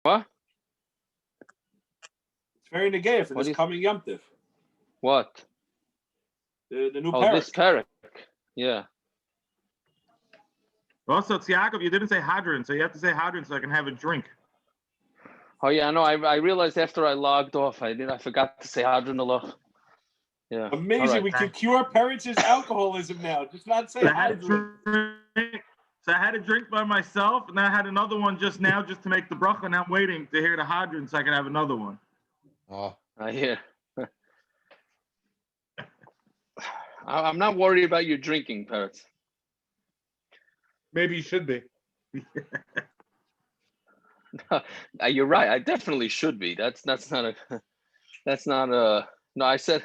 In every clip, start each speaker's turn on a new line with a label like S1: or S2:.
S1: What?
S2: It's very negay for this coming Yom Tiv.
S1: What?
S2: The new parak.
S1: This parak. Yeah.
S3: Also, Tzyaakov, you didn't say hadron, so you have to say hadron so I can have a drink.
S1: Oh yeah, no, I realized after I logged off, I forgot to say hadron Allah. Yeah.
S2: Amazing. Right, we can cure Peretz's alcoholism now. Just not say hadron.
S3: So I had a drink by myself, and then I had another one just now, just to make the bracha, and I'm waiting to hear the hadron so I can have another one.
S1: Oh, I hear. I'm not worried about your drinking, Peretz.
S4: Maybe you should be.
S1: You're right. I definitely should be. That's not a. No, I said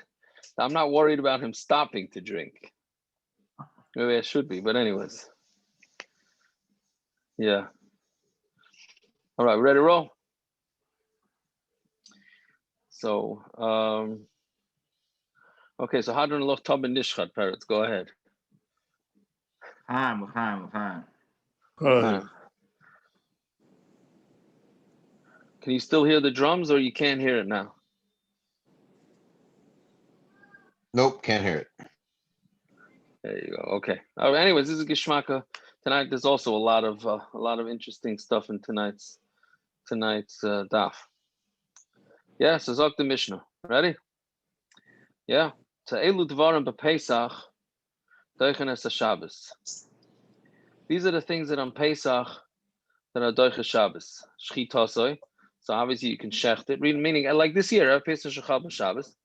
S1: I'm not worried about him stopping to drink. Maybe I should be, but anyways. Yeah. All right, ready to roll? So, okay, so Hadron Loch Tab and Nishchat, Peretz, go ahead. Can you still hear the drums, or you can't hear it now?
S5: Nope, can't hear it.
S1: There you go. Okay. Anyways, this is Gishmaka. Tonight, there's also a lot of interesting stuff in tonight's daf. Yeah. So Zok the Mishnah. Ready? Yeah. So Elu Dvarim Pesach, dioyraysa Shabbos. These are the things that on Pesach that are dioyraysa Shabbos. Schechted. So obviously you can schechted. Meaning like this year, Pesach Shechad Shabbos.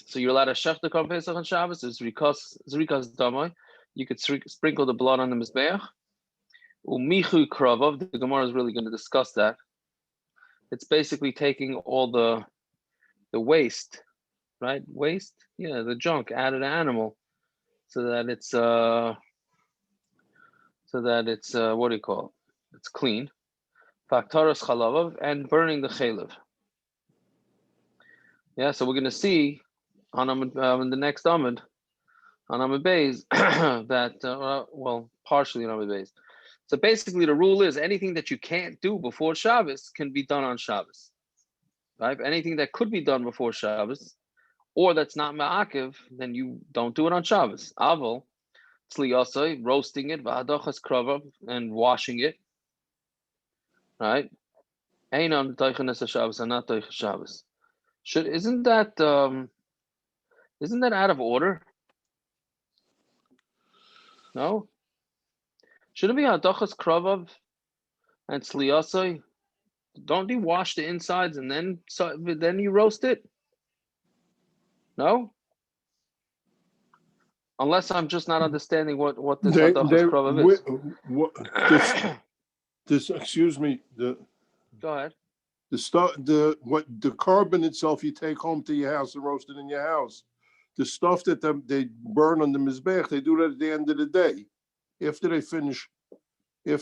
S1: So you're allowed to schechted on Pesach and Shabbos. There's zrikas damai. You could sprinkle the blood on the mizbeach. Umichu kravav. The Gemara is really going to discuss that. It's basically taking all the waste, right? Waste, yeah, the junk out of the animal, so that it's what do you call it? It's clean. Faktaras chalavav, and burning the chaylev. Yeah, so we're going to see on the next Amud. On Amud Beis, that well, partially on Amud Beis. So basically, the rule is anything that you can't do before Shabbos can be done on Shabbos, right? Anything that could be done before Shabbos, or that's not ma'akev, then you don't do it on Shabbos. Aval, tzliyasai, roasting it, v'hadochas kravav, and washing it, right? Einam dioyraysa Shabbos and not dioyraysa Shabbos. Isn't that out of order? No? Shouldn't it be hadochas kravav and tzliyasai? Don't you wash the insides and then you roast it? No? Unless I'm just not understanding what this hadochas kravav is.
S6: This excuse me.
S1: Go ahead.
S6: The korban itself you take home to your house and roast it in your house. The stuff that they burn on the mizbech, they do that at the end of the day. After they finish. They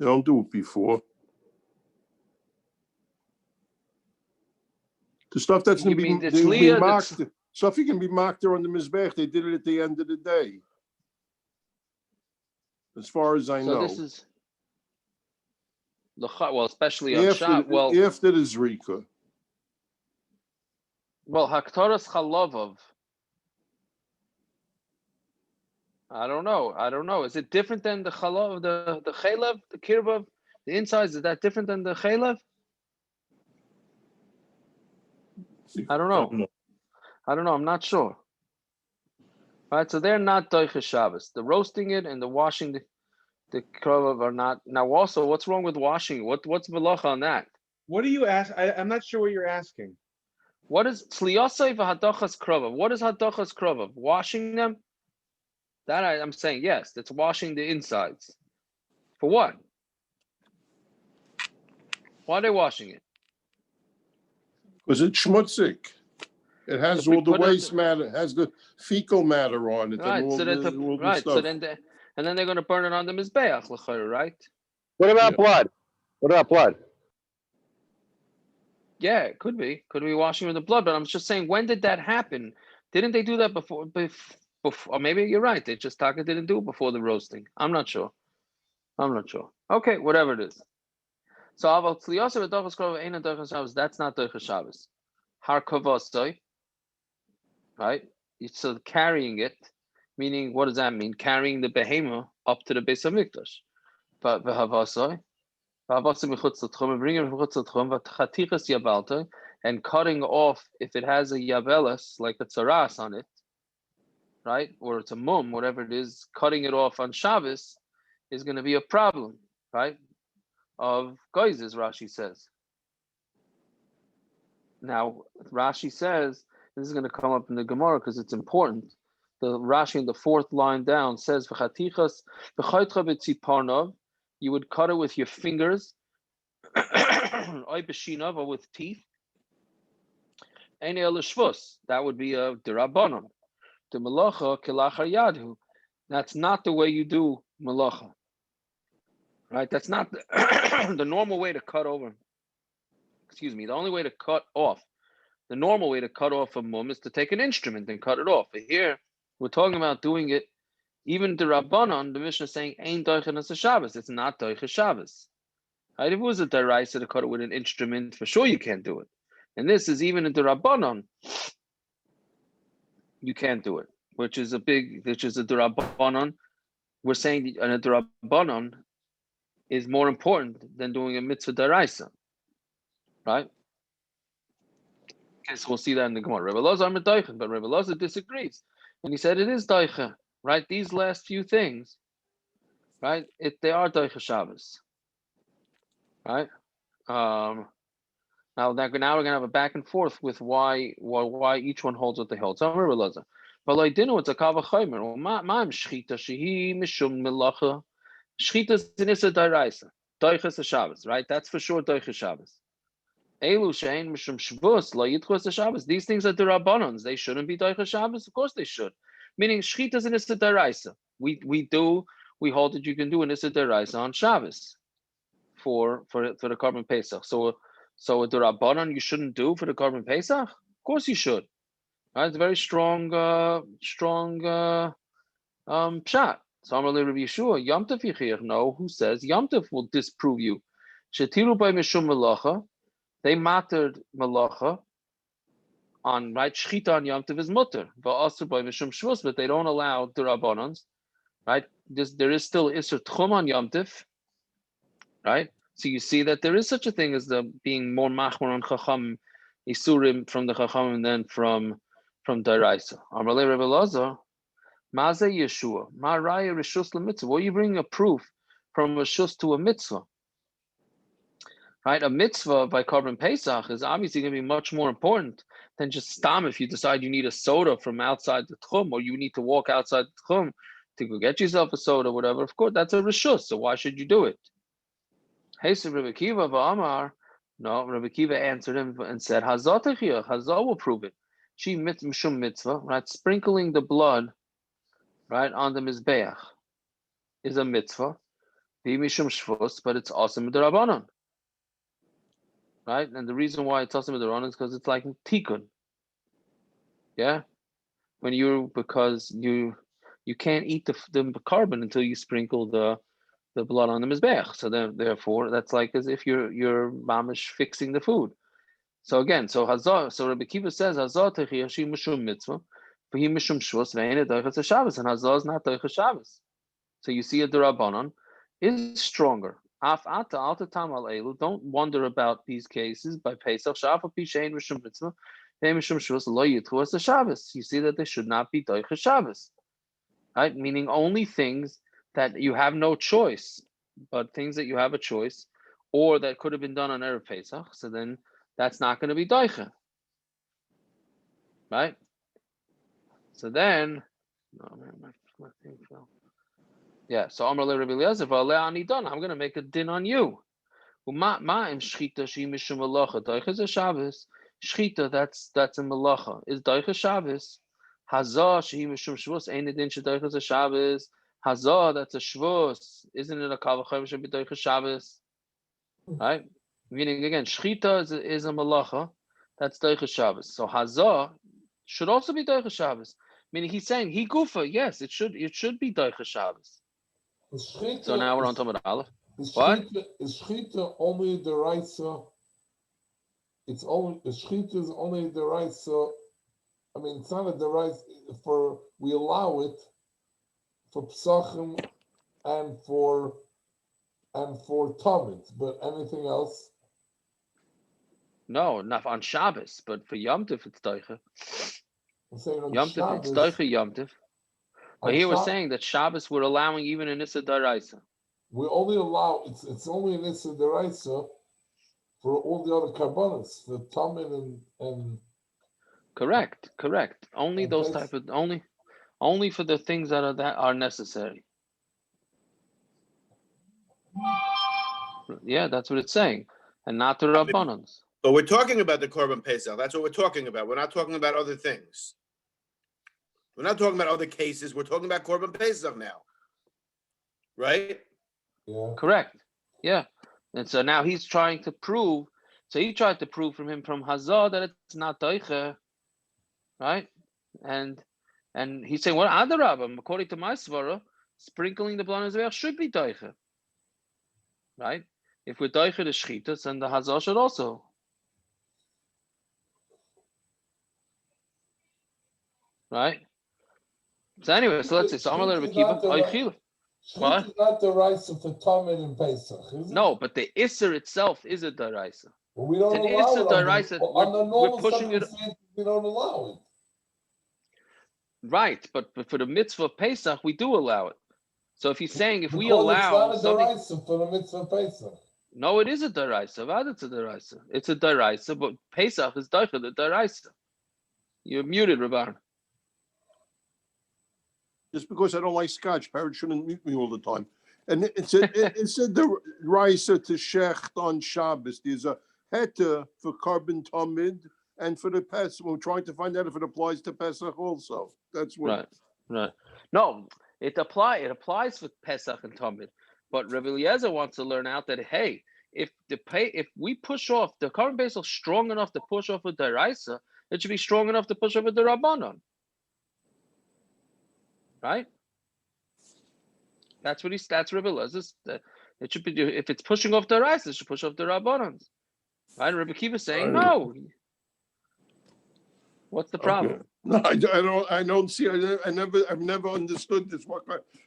S6: don't do it before. The stuff that's going to be marked, stuff you can be marked there on the mizbech, they did it at the end of the day. As far as I know.
S1: So this is well, especially on Shabbos. Well,
S6: after the zrika.
S1: Well, haktaras chalavav. I don't know. Is it different than the chalav, the chaylev, the kirbav, the insides? Is that different than the chaylev? I don't know. I'm not sure. Right, so they're not dioyraysa Shabbos. The roasting it and the washing the kravav are not. Now, also, what's wrong with washing? What's melacha on that?
S4: What do you ask? I'm not sure what you're asking.
S1: What is tzliyasai v'hadochas kravav? What is hadochas kravav? Washing them? That I'm saying yes. That's washing the insides. For what? Why are they washing it?
S6: Because it's schmutzig. It has all the waste matter. It has the fecal matter on it.
S1: Right. So then they're going to burn it on the mizbeach, right?
S7: What about blood?
S1: Yeah, it could be. Could be washing with the blood, but I'm just saying, when did that happen? Didn't they do that before or maybe you're right. They just didn't do it before the roasting. I'm not sure. I'm not sure. Okay, whatever it is. So aval tzliyasa v'dochas korban ein dochas Shabbos. That's not dochas Shabbos. Har kavasoi, right? So carrying it, meaning what does that mean? Carrying the behemoth up to the Beis Hamikdash. But v'havasoi, v'havasoi michutz l'tchum, bringing it michutz l'tchum, v'chatichas yabaltoi, and cutting off if it has a yabelas like a tzaras on it, right? Or it's a mum, whatever it is, cutting it off on Shabbos is going to be a problem, right? Of goizes, Rashi says. Now, Rashi says, this is going to come up in the Gemara because it's important. The Rashi in the fourth line down says, "V'chatichas v'chaytcha b'tziparnov," you would cut it with your fingers, oy b'shinav, or with teeth. Ein el shvus, that would be a derabanan. The melacha kelachar yadhu. That's not the way you do melacha. Right? That's not the normal way to cut over. Excuse me. The only way to cut off, the normal way to cut off a mum is to take an instrument and cut it off. But here, we're talking about doing it, even the Rabbanon, the Mishnah is saying, ain't dioyraysa Shabbos. It's not dioyraysa Shabbos. Right? If it was a derabanan to cut it with an instrument, for sure you can't do it. And this is even in the Derabanan, you can't do it, which is a derabanan. We're saying a derabanan is more important than doing a mitzvah derabanan, right? Okay, so we'll see that in the Gemara. Rebbe Elazar medaychen, but Rebbe Elazar disagrees, and he said it is daicha, right? These last few things, right? They are daicha Shabbos, right? Now we're gonna have a back and forth with why each one holds what they hold. So Rebbe Elazar, but I didn't know it's a kavachaymer. Well, ma'am schechted shehi mishum melacha. Schechted is a dioyraysa, dioyraysa Shabbos, right? That's for sure dioyraysa Shabbos. Elu shein mishum shvus lo yitchus Shabbos. These things are derabanans. They shouldn't be dioyraysa Shabbos. Of course they should. Meaning schechted is a dioyraysa. We hold that you can do an issa dioyraysa on Shabbos for the korban pesach. So a derabanan you shouldn't do for the korban pesach. Of course you should. Right? It's a very strong pshat. So I'm really Rabbi Yeshua, Yom Tov Yichir. No, who says Yom Tov will disprove you? Shetiru by Mishum Melacha. They mattered Melacha on right. Shechita on Yom Tov is mutter, but also by Mishum Shvus, but they don't allow derabanans. Right? There is still Isser Tchum on Yom Tov. Right? So you see that there is such a thing as the being more machmor on Chacham Isurim from the Chacham and then from derabanan. Amalei Rebbe Elazar. Maze Yeshua, Ma Raya Rishus LeMitzvah. Well, you bring a proof from a shus to a mitzvah, right? A mitzvah by korban pesach is obviously going to be much more important than just stam. If you decide you need a soda from outside the tchum, or you need to walk outside the tchum to go get yourself a soda, whatever. Of course, that's a rishus. So why should you do it? Hey, so Rebbe Kiva v'Amar. No, Rebbe Kiva answered him and said, Hazatachiyah, Hazah will prove it. She mishum mitzvah, right? Sprinkling the blood, right, on the mizbeach is a mitzvah, mishum shvus, but it's awesome derabanan, right? And the reason why it's awesome derabanan is because it's like tikkun, yeah. Because you can't eat the korban until you sprinkle the blood on the mizbeach. So therefore, that's like as if you're mamish fixing the food. So again, so Rabbi Kiva says Hazah techiyah she mishum mitzvah. He mishum shvus ve'enet dioyraysa Shabbos, and Hazah is not dioyraysa Shabbos. So you see a derabanan is stronger. Af ata alta tamal elu. Don't wonder about these cases by Pesach. Shafa pishein mishum mitzvah ve'enet mishum shvus lo yitchus Shabbos. You see that they should not be dioyraysa Shabbos, right? Meaning only things that you have no choice, but things that you have a choice, or that could have been done on Erev Pesach. So then that's not going to be dioyraysa, right? So then, no, my thing fell. Yeah, so Amar le Rabbi Eliezer, I'm going to make a din on you. Shechita Shabbos. Shechita, that's a melacha. Is daicha Shabbos. Hazah shehi mishum shvus ein din shedaicha Shabbos. Hazah, that's a shvus. Isn't it a kavachayim should be daicha Shabbos? Right? Meaning again, shechita is a melacha. That's daicha Shabbos. So hazah should also be daicha Shabbos. Meaning he's saying he gufa, yes, it should be daicha Shabbos. So now we're on tamid aleph.
S8: Is
S1: What?
S8: schechted only dioyraysa? It's only the schechted is only derabanan. I mean, it's not a derabanan for we allow it for pesachim and for tamid, but anything else?
S1: No, not on Shabbos, but for Yom Tov it's doicha.
S8: I'm saying on
S1: Yom Tov it's
S8: Shabbos.
S1: doicha Yom Tov. But here we're saying that Shabbos we're allowing even in Issa derabanan.
S8: We only allow it's only an issa derabanan for all the other korbanos, the tamid and
S1: Correct. Only
S8: and
S1: those
S8: pesach.
S1: type of only for the things that are necessary. Yeah, that's what it's saying, and not the rabbanans.
S9: But we're talking about the korban pesach. That's what we're talking about. We're not talking about other things. We're not talking about other cases. We're talking about korban pesach now, right?
S8: Yeah.
S1: Correct. Yeah, and so now he's trying to prove. So he tried to prove from Hazah that it's not doicha, right? And he's saying, well, adarabam, according to my svara, sprinkling the blood on his should be doicha, right? If we're doicha the shchitas, then the Hazah should also. Right? So anyway, so let's say, so Amar Kiva, what?
S8: Is not derabanan for tamid and pesach, is it?
S1: No, but the Isser itself is a derabanan.
S8: Well, we don't
S1: It's an
S8: allow
S1: Isser
S8: it
S1: derabanan.
S8: under normal
S1: We're pushing it.
S8: circumstances. We don't allow it.
S1: Right, but for the mitzvah of Pesach, we do allow it. So if he's saying if we
S8: Because
S1: allow
S8: it's not a
S1: something,
S8: derabanan for the mitzvah pesach.
S1: no, it is a derabanan. Vad it's a derabanan. It's a derabanan, but Pesach is doicha the derabanan. You're muted, Rabban.
S6: Just because I don't like scotch, parents shouldn't mute me all the time. And it's a derabanan to shecht on Shabbos. There's a heta for korban tamid and for the pesach. We're trying to find out if it applies to pesach also. That's what.
S1: Right. No, it applies for Pesach and Tamid. But Rabbi Eliezer wants to learn out that hey, if we push off the korban pesach strong enough to push off with dioyraysa, it should be strong enough to push off with the derabanan. Right? That's Rabbi Eliezer. It should be if it's pushing off dioyraysa, it should push off the derabanan. Right? Rabbi Kiva is saying no. What's the problem?
S6: Okay. No, I don't see. I've never understood this.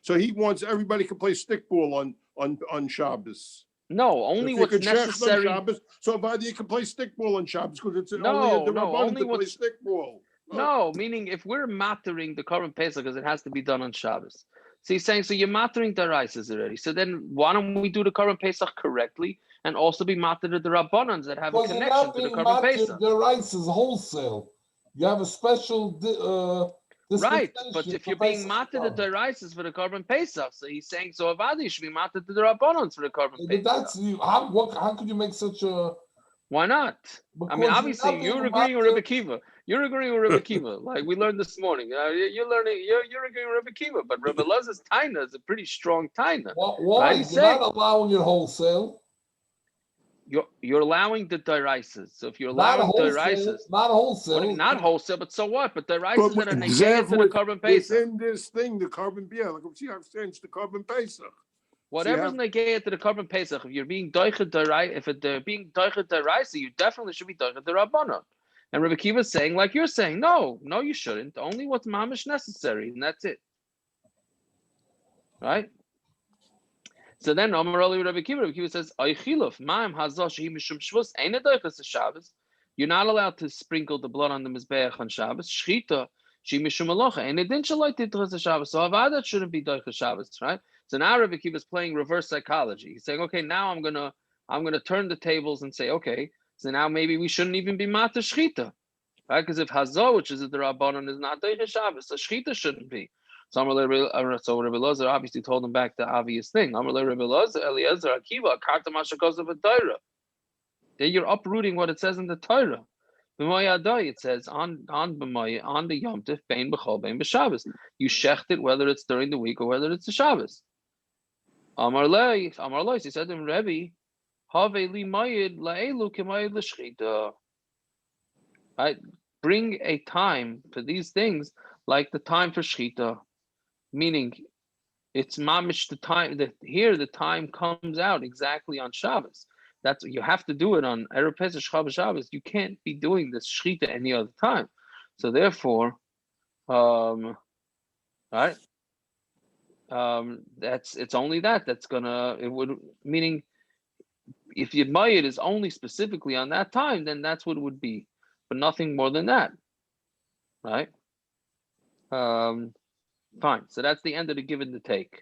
S6: So he wants everybody can play stickball on Shabbos.
S1: No, only
S6: if
S1: what's
S6: you can
S1: necessary.
S6: On Shabbos, so you can play stickball on Shabbos because it's only a derabanan to play stickball.
S1: No, meaning if we're mattering the korban pesach because it has to be done on Shabbos. So he's saying, so you're mattering derabanan already. So then why don't we do the korban pesach correctly and also be matter the derabanans that have a connection to the korban pesach?
S8: Derabanan is wholesale. You have a special
S1: right, but if you're being matter the derabanan for the korban pesach, so he's saying, so avadi should be matter the derabanans for the korban pesach.
S8: That's how could you make such a?
S1: Why not?
S8: Because
S1: I mean, obviously, you're agreeing with Rebbe Kiva. You're agreeing with Rebbe Kiva, like we learned this morning. You're agreeing with Rebbe Kiva, but Rebbe Elazar's taina is a pretty strong taina.
S8: Why?
S1: Right?
S8: You're not allowing it wholesale.
S1: You're allowing the dioyraysa. So if you're allowing dioyraysa,
S8: not wholesale,
S1: not wholesale, but so what? But dioyraysa that are negated to the korban pesach.
S6: Within this thing, the korban, like see how it's the korban pesach.
S1: Whatever's negated to the korban pesach, if you're being doicha derabanan, if they're being doicha derabanan, you definitely should be doicha derabanan. And Rebbe Kiva is saying, like you're saying, no, you shouldn't. Only what's mamish necessary, and that's it. Right? So then, Rebbe Kiva says, you're not allowed to sprinkle the blood on the mizbeach on Shabbos. Shchita, she mishum alocha, and it didn't shalai titras Shabbos. So avada shouldn't be doicha Shabbos, right? So now Rebbe Kiva is playing reverse psychology. He's saying, okay, now I'm gonna turn the tables and say, okay, so now maybe we shouldn't even be mata shchita, right? Because if hazah, which is a derabanan, is not doicha Shabbos, so shchita shouldn't be. So Rebbe Elazar obviously told him back the obvious thing. Rebbe Elazar, Eliezer, Akiva, karta mashakos of a Torah. Then you're uprooting what it says in the Torah. It says on the Yom Tov, bein b'chol, bein b'Shabbos. You schechted whether it's during the week or whether it's the Shabbos. Amar Loi, he said to him, Rebbe, have li mayid la'elu k'mayid l'shchita. Right? Bring a time for these things like the time for shchita. Meaning, It's mamish the time that here the time comes out exactly on Shabbos. That's you have to do it on Erev Pesach Shabbos. You can't be doing this shechita any other time. So therefore, right? It's only that's gonna meaning if your mayit is only specifically on that time, then that's what it would be, but nothing more than that, right? Fine. So that's the end of the give and the take.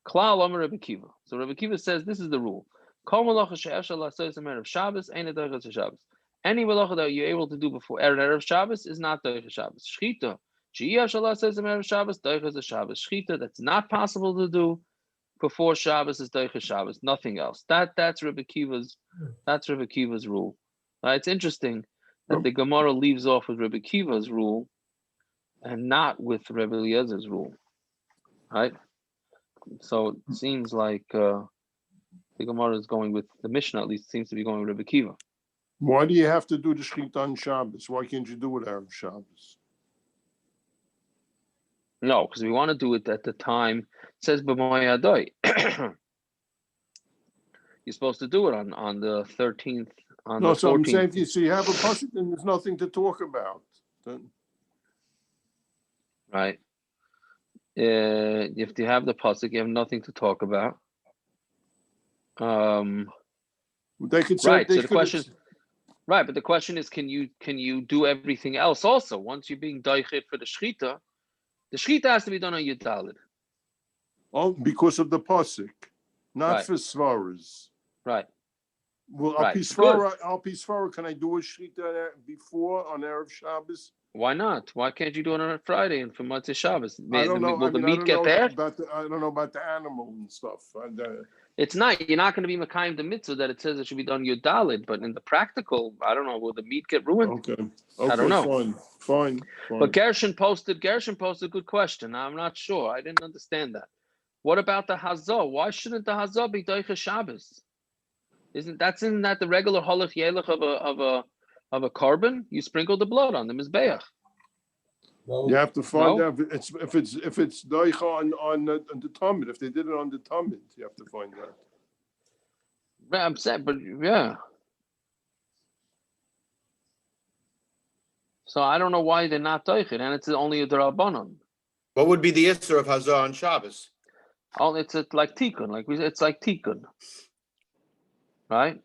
S1: Klal Amar Rebbe Kiva. So Rebbe Kiva says this is the rule. Kol malacha she'efshar la'asos erev Shabbos ain't a dioyraysa Shabbos. Any malacha that you're able to do before erev Shabbos is not dioyraysa Shabbos. Schechted she'efshar la'asos erev Shabbos dioyraysa Shabbos. Schechted that's not possible to do before Shabbos is dioyraysa Shabbos. Nothing else. That's Rebbe Kiva's rule. It's interesting that the Gemara leaves off with Rebbe Kiva's rule and not with Rebbe Eliezer's rule, right? So it seems like the Gemara is going with the Mishnah. At least seems to be going with Rebbe Kiva.
S6: Why do you have to do the shechita on Shabbos? Why can't you do it Erev Shabbos?
S1: No, because we want to do it at the time. It says b'moyadoi. You're supposed to do it on the 13th. On
S6: No,
S1: the
S6: so
S1: 14th.
S6: I'm saying to you, so you have a pasuk and there's nothing to talk about. Then,
S1: right. If you have the pasuk, you have nothing to talk about.
S6: they could say
S1: Right.
S6: they
S1: So the question, right? But the question is, can you do everything else also once you're being dioichet for the shechita? The shechita has to be done on Yud Daled.
S6: Oh, because of the pasuk, not
S1: Right.
S6: for svaras.
S1: Right.
S6: Well,
S1: Right.
S6: Al Pisvara, can I do a shechita before on Erev Shabbos?
S1: Why not? Why can't you do it on a Friday and for Motzei Shabbos?
S6: I don't know.
S1: Will the meat get there?
S6: I don't know about the animal and stuff.
S1: It's not. You're not going to be Makayim the mitzvah that it says it should be done Yud Daled, but in the practical, I don't know. Will the meat get ruined?
S6: Okay.
S1: I don't know.
S6: Fine.
S1: But Gershon posted a good question. I'm not sure. I didn't understand that. What about the Hazah? Why shouldn't the Hazah be Deicha Shabbos? Isn't that the regular halach yelech of a korban? You sprinkle the blood on the mizbeach.
S6: You have to find out if it's daicha on the tamid. If they did it on the tamid, you have to find out.
S1: Yeah, I'm saying, but yeah. So I don't know why they're not daicha, and it's only a derabanan.
S9: What would be the issur of Hazah on Shabbos?
S1: Oh, it's like tikkun, it's like tikkun, right?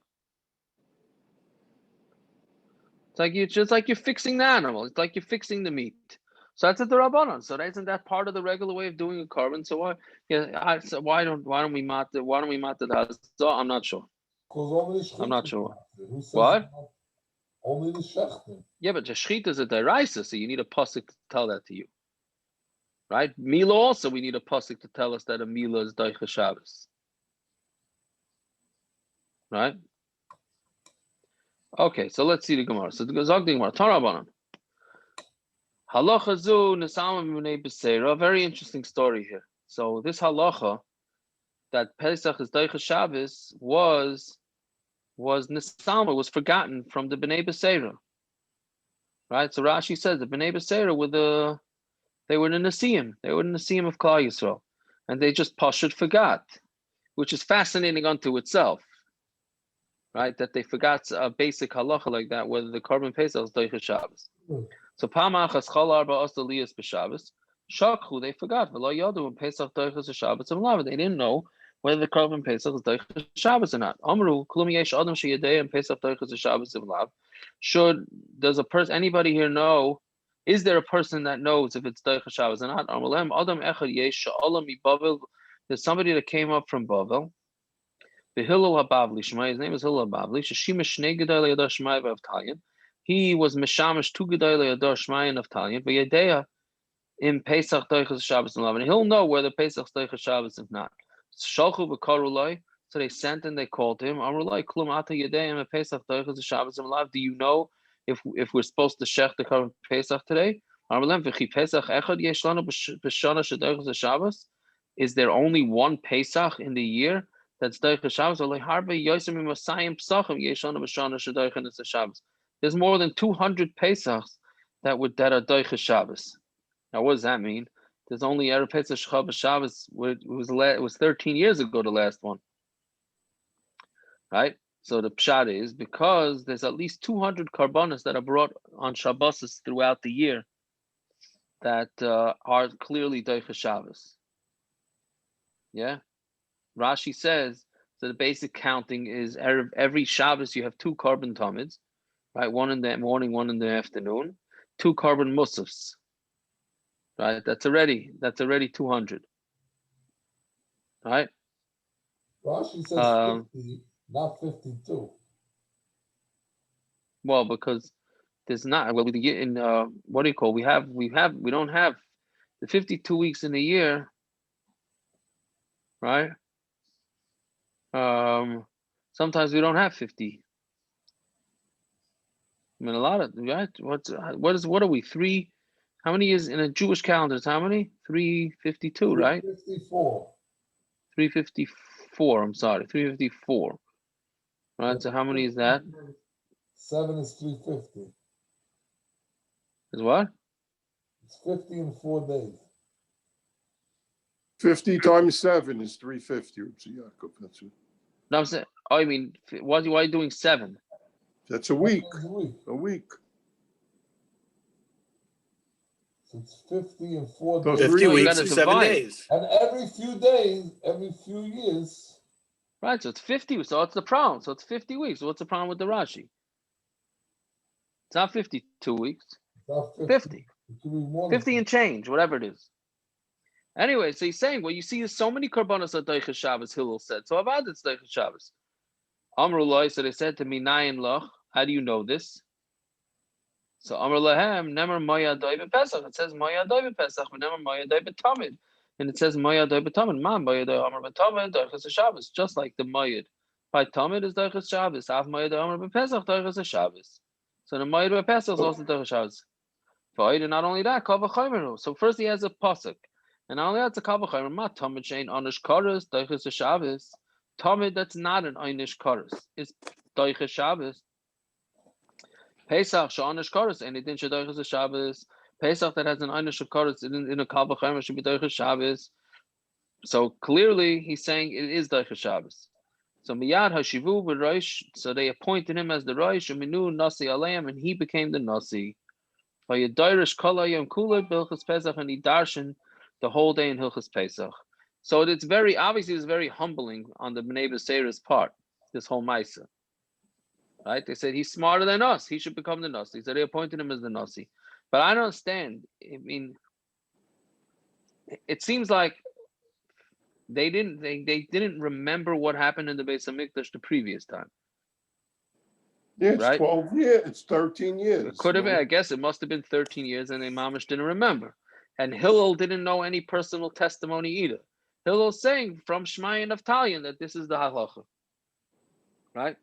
S1: It's just like you're fixing the animal. It's like you're fixing the meat. So that's a derabanan. So isn't that part of the regular way of doing a korban? So why? Yeah. So why don't we mat the Hazah? I'm not sure. I'm not sure. What?
S8: Only the schechted.
S1: Yeah, but the shechita is a dioyraysa, so you need a pasuk to tell that to you, right? Mila also, we need a pasuk to tell us that a mila is daicha Shabbos, right? Okay, so let's see the Gemara. So the Gemara, derabanan. Halacha zu nesama b'nei beseira. A very interesting story here. So this halacha that Pesach is daicha Shabbos was forgotten from the Bnai beseira, right? So Rashi says the Bnai beseira they were the Nesiim. They were the Nesiim of Klal Yisrael, and they just pashut forgot, which is fascinating unto itself, right? That they forgot a basic halacha like that, whether the korban pesach is daicha Shabbos. So Pamachas Chol Arba Osta Liyas b'Shabbos Shakhu, they forgot. V'lo Yadu when Pesach daicha Shabbos and Lava. They didn't know whether the korban pesach is daicha Shabbos or not. Amru Klum Yesh Adam Sheyadei and Pesach daicha Shabbos and Lav. Does anybody here know? Is there a person that knows if it's daicha Shabbos or not? Amalem Adam Echad Yesh Sha'olam Bavel. There's somebody that came up from Bavel. The Hillel Habavli Shmai. His name is Hillel Habavli. Sheshima Shnei Gedolei Yadar Shmai v'Avtalion. He was mishamish two gedolei Yadar Shmai and Avtalion. V'Yedeya in Pesach daicha Shabbos and Lav. And he'll know whether Pesach daicha Shabbos is not. Shalchu v'karulai. So they sent and they called him. Amrulai klum ata Yedeya in Pesach daicha Shabbos and Lav. Do you know if we're supposed to shech the korban Pesach today? Amrulem v'chi Pesach echad yesh lanu b'shana shedaicha Shabbos. Is there only one Pesach in the year that's daicha Shabbos? Or harbe yosem imasayim psachim yesh lanu b'shana shedaicha Shabbos. There's more than 200 Pesachs that are daicha Shabbos. Now, what does that mean? There's only Erev Pesach Shabbos. It was 13 years ago, the last one. Right? So the pshat is because there's at least 200 korbanos that are brought on Shabbos throughout the year that are clearly dioyraysa Shabbos. Yeah? Rashi says, so the basic counting is every Shabbos you have 2 korban tamids, right? One in the morning, one in the afternoon, 2 korban musafs. Right? That's already 200. Right?
S8: Rashi says 50, not 52.
S1: Well, because there's not. Well, we get in what do you call? We don't have the 52 weeks in a year, right? Sometimes we don't have 50. I mean, a lot of right. What are we 3? How many is in a Jewish calendar? It's how many? 352, right?
S8: 354.
S1: 354. I'm sorry, 354. Right. So how many is that?
S8: 7 is 350.
S1: Is what?
S8: It's 50 in 4 days.
S6: 50 times 7 is 350. That's it.
S1: No, I'm saying. Oh, I mean, why are you doing 7?
S6: That's a week.
S8: A
S6: week.
S8: So it's 50 in 4
S6: So
S8: days.
S9: 50
S1: you
S9: weeks
S1: gotta
S9: is 7
S1: divide.
S9: days.
S8: And every few days, every few years.
S1: Right, so it's 50. So what's the problem? So it's 50 weeks. So what's the problem with the Rashi? It's not 52 weeks.
S8: It's not
S1: 50.
S8: It could be more
S1: 50 and change, whatever it is. Anyway, so he's saying, well, you see so many korbanos at dioyraysa Shabbos, Hillel said. So Avad, it's dioyraysa Shabbos. Amrullah, so they said to me, Nayin Loch, how do you know this? So Amr Lahem, Nemer Maya Doibe Pesach. It says Maya Doibe Pesach, but Nemer Maya Doibe Tamid. And it says Maya Doibe Tamid. Man, Maya Doibe Amr Tamid, dioyraysa Shabbos. Just like the Mayad. By Tamid is dioyraysa Shabbos. Av Maya Doibe Amr Pesach, dioyraysa Shabbos. So the Maya Doibe Pesach is also dioyraysa Shabbos. And not only that, Kava Chaymeru. So first he has a pasuk. And not only that, it's a Kava Chaymeru. Ma Tamid Shein Anish Koros, dioyraysa Shabbos. Tamid that's not an Einish Koros. It's dioyraysa Shabbos. Pesach she'anish koros, and it didn't dioyraysa Shabbos. Pesach that has an einish koros in a kal v'chomer should be dioyraysa Shabbos. So clearly he's saying it is dioyraysa Shabbos. So miyad hashivu v'roish. So they appointed him as the roish and minu nasi aleim, and he became the nasi. By a dayrish kol hayom kula b'hilchos Pesach, and he darshan the whole day in hilchos Pesach. So it's very obviously it's very humbling on the Bnai beseira's part. This whole ma'isa. Right? They said he's smarter than us. He should become the nasi. So they appointed him as the nasi. But I don't understand. I mean, it seems like they didn't remember what happened in the Beis Hamikdash the previous time.
S6: Yeah, it's
S1: right?
S6: 12 years. It's 13 years.
S1: It could have been. I guess it must have been 13 years, and the mamish didn't remember. And Hillel didn't know any personal testimony either. Hillel's saying from Shmai and Naftalion that this is the halacha. Right?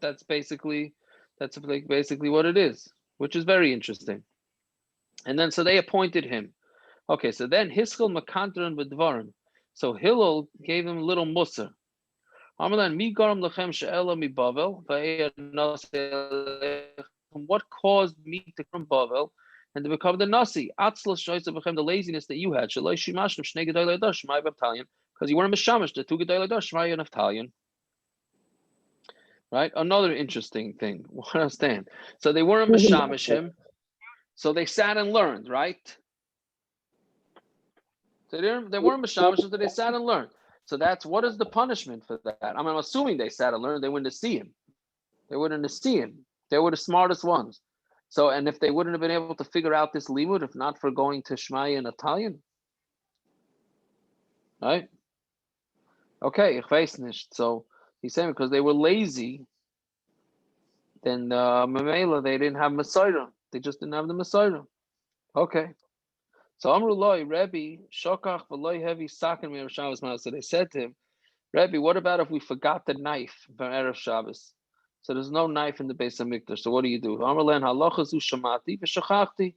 S1: That's basically what it is, which is very interesting. And then so they appointed him. Okay, so then Hiskil Makantran B'Dvarim. So Hillel gave him a little mussar. Amalan mi garam lechem she'ela mi Bavel. What caused me to come Bavel and to become the nasi? Atzlas shoysa b'chem, the laziness that you had. Shaloi shimashnim shnei gedolei dar shmai b'Naftalion, because you weren't mishamish the two gedolei dar shmai and Naftalion. Right? Another interesting thing. I understand. So they weren't mishamish him. So they sat and learned, right? So they weren't mishamish him, so they sat and learned. So what is the punishment for that? I'm assuming they sat and learned. They wouldn't have seen him. They wouldn't have seen him. They were the smartest ones. So, and if they wouldn't have been able to figure out this limud, if not for going to Shmai and Italian, right? Okay, ich weiß nicht. So he's saying because they were lazy, then Mamela, they didn't have Messiah. They just didn't have the Messiah. Okay. So Amrullah, Rebbe, Shokach v'loy heavy sakin mi Shabbos. So they said to him, Rebbe, what about if we forgot the knife from Erev Shabbos? So there's no knife in the Beis Hamikdash. So what do you do? Amrullah halachazu shamati v'shachachti.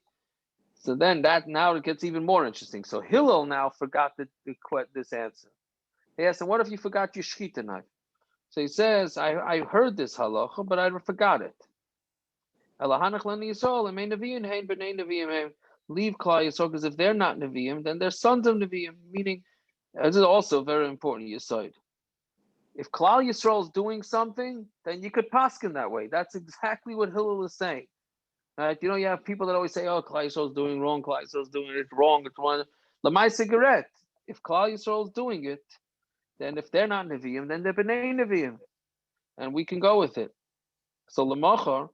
S1: So then now it gets even more interesting. So Hillel now forgot this answer. He asked him, what if you forgot your schechted knife? So he says, I heard this halacha, but I forgot it. leave Klal Yisrael, because if they're not Nevi'im, then they're sons of Nevi'im, meaning, this is also very important, Yesod. If Klal Yisrael is doing something, then you could paskin that way. That's exactly what Hillel is saying. Right? You know, you have people that always say, oh, Klal Yisrael is doing wrong, Klal Yisrael is doing it wrong, it's wrong. Lamai cigarette. If Klal Yisrael is doing it, then if they're not Nevi'im, then they're Bnai Nevi'im. And we can go with it. So Lamachar,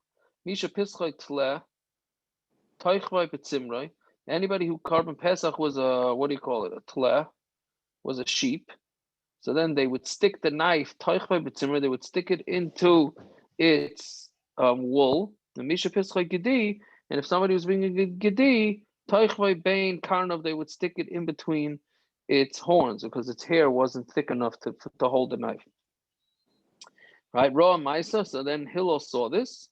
S1: Misha Pischai Tleh, Toichvai Betzimroi, anybody who korban pesach was a, what do you call it, a tleh, was a sheep. So then they would stick the knife, Toichvai Betzimroi, they would stick it into its wool, the Misha Pischai Gedi, and if somebody was bringing a Gedi, Toichvai Bain Karnov, they would stick it in between its horns because its hair wasn't thick enough to hold the knife. Right, Roa Maisa. So then Hillel saw this.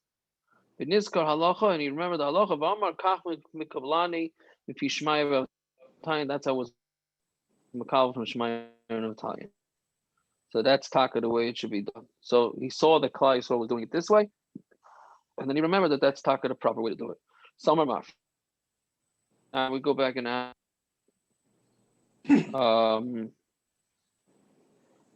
S1: B'nizkar halacha, and he remembered the halacha of Amar Kach Mikablani Mipi Shmaya V'Tayin. That's how it was Makal from Shmaya and V'Tayin. So that's taka the way it should be done. So he saw that Klal Yisrael was doing it this way, and then he remembered that that's taka the proper way to do it. Samar Maf. And we go back and add.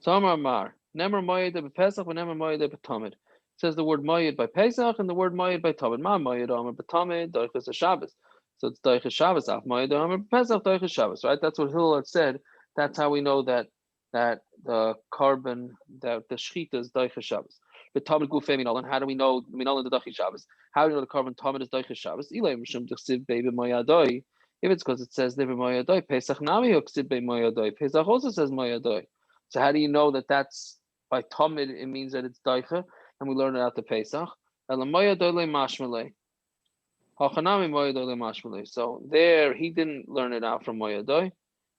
S1: Samar Mar. Nemer Moyed by Pesach, Nemer Moyed by tamid. It says the word Moyed by Pesach and the word Moyed by tamid. Ma Moyed Amar by tamid, dioyraysa Shabbos. So it's dioyraysa Shabbos. Af Moyed Amar Pesach, dioyraysa Shabbos. Right? That's what Hillel had said. That's how we know that the korban, that the schechted is dioyraysa Shabbos. But tamid gufei minol. And how do we know minol in the dioyraysa Shabbos? How do we know the korban tamid is dioyraysa Shabbos? Ilay mishum dechsiv bei b'moyadoi. If it's because it says there b'moyadoi, Pesach nami huksiv bei moyadoi. Pesach also says moyadoi. So how do you know that that's by tamid? It means that it's daicha, and we learn it out the Pesach. So there he didn't learn it out from moyadoi.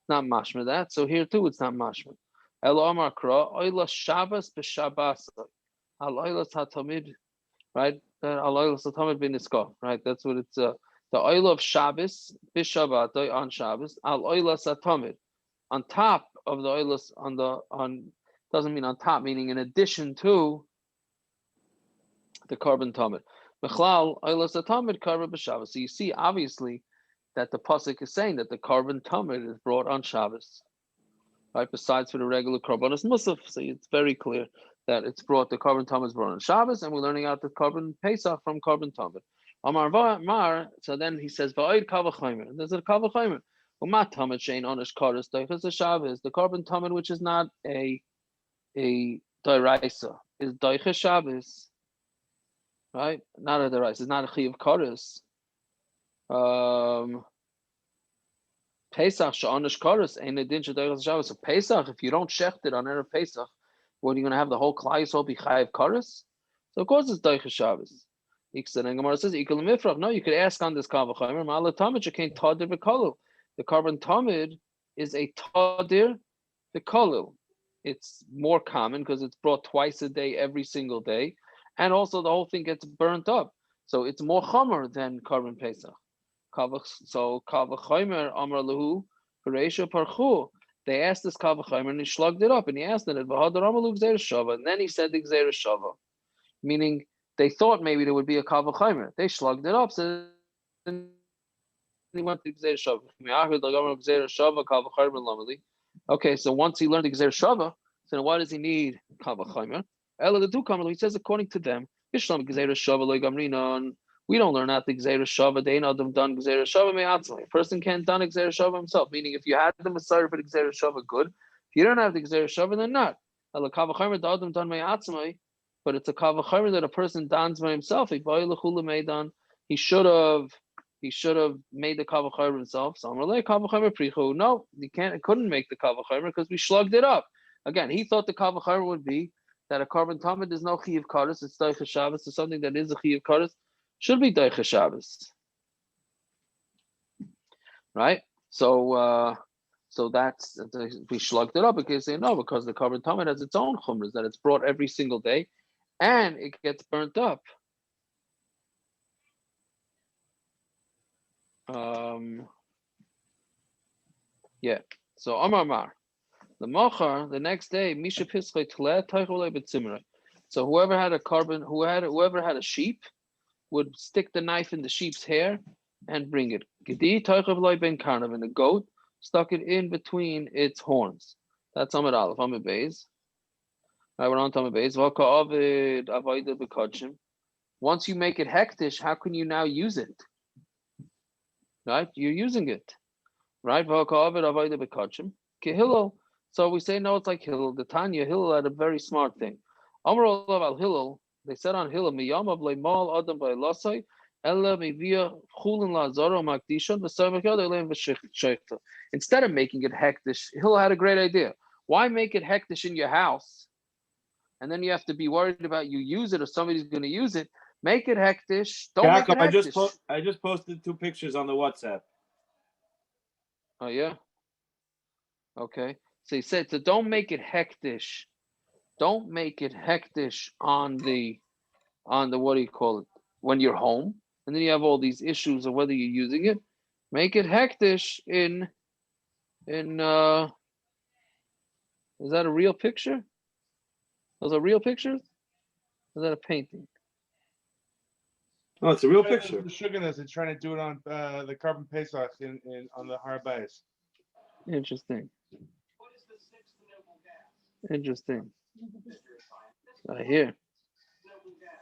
S1: Not mashma that. So here too it's not mashma. Amar kra oila Shabbos b'Shabbos. Al oilas hatamid, right? Al oilas hatamid b'niska, right? That's what it's. The oil of Shabbos b'Shabbat on Shabbos. Al oilas hatamid, on top of the oilas, on doesn't mean on top, meaning in addition to the korban tamid. Bechlal oilas tamid korban b'Shabbos. So you see, obviously, that the pasuk is saying that the korban tamid is brought on Shabbos, right? Besides for the regular korbanos musaf, so it's very clear that it's brought. The korban tamid is brought on Shabbos, and we're learning out the korban pesach from korban tamid. Amar Mar. So then he says va'id kavachaymer. There's a kavachaymer. Umat tamid shein onish kares daichas Shabbos. The korban tamid, which is not a dioyraysa, is daichas Shabbos, right? Not a derabanan. It's not a chiyuv kares. Pesach she'onish kares ain't a din daichas Shabbos. So Pesach, if you don't schechted on erev Pesach, what are you going to have the whole klal Yisrael be chayiv kares? So of course it's daichas Shabbos. And Gemara says, no, you could ask on this kavachamer. Ma'ala tamid shekein tadir v'kolul. The korban tamid is a tadir v'kolul. It's more common because it's brought twice a day, every single day, and also the whole thing gets burnt up. So it's more chomer than korban pesach. So kavachamer amar lahu pereisha parchu. They asked this kavachamer and he slugged it up and he asked it. And then he said the gzeira shava, meaning they thought maybe there would be a kavachamer. They slugged it up. So he went to gzeira shava. Okay, so once he learned the gzeira shava, so why does he need kavachamer? He says according to them, we don't learn out the gzeira shava. They know them done gzeira shava me'atzmai. A person can't done gzeira shava himself. Meaning, if you had the beseira for the gzeira shava, good. If you don't have the gzeira shava, then not. But it's a kavachamer that a person dons by himself. He should have made the kavachamer himself. So I'm like kavachamer prichu. No, he couldn't make the kavachamer because we slugged it up. Again, he thought the kavachamer would be that a korban tamid is no chiyuv kares. It's daichas Shabbos. So something that is a chiyuv kares should be daichas Shabbos, right? So that's we slugged it up because they know because the korban tamid has its own chumras that it's brought every single day. And it gets burnt up. Yeah. So Amar, the machar, the next day, Misha Pischai Tle Teichole Betzimra. So whoever had a korban, whoever had a sheep, would stick the knife in the sheep's hair and bring it. Gedi toichav loy ben karnav, and the goat stuck it in between its horns. That's Amud Aleph. Amud Beis. Right, we're on Amud Beis. V'aka avid avoida b'kodshim. Once you make it hektish, how can you now use it? Right, you're using it. Right, v'aka avid avoida b'kodshim. Hillel. So we say no, it's like Hillel. The Tanya Hillel had a very smart thing. Amar al Hillel. They said on Hillel, miyamav leimal adam by lasai. Instead of making it hektish, Hillel had a great idea. Why make it hektish in your house? And then you have to be worried about you use it or somebody's going to use it. Make it hektish. Don't make it hektish.
S2: I just posted 2 pictures on the WhatsApp.
S1: Oh, yeah? Okay. So he said, so don't make it hektish. Don't make it hektish on the, what do you call it? When you're home. And then you have all these issues of whether you're using it. Make it hektish in is that a real picture? Those are real pictures? Or is that a painting?
S2: Oh, it's a real picture.
S4: The sugarness, they're trying to do it on the korban pesach on the Harbais.
S1: Interesting. Interesting. Right here.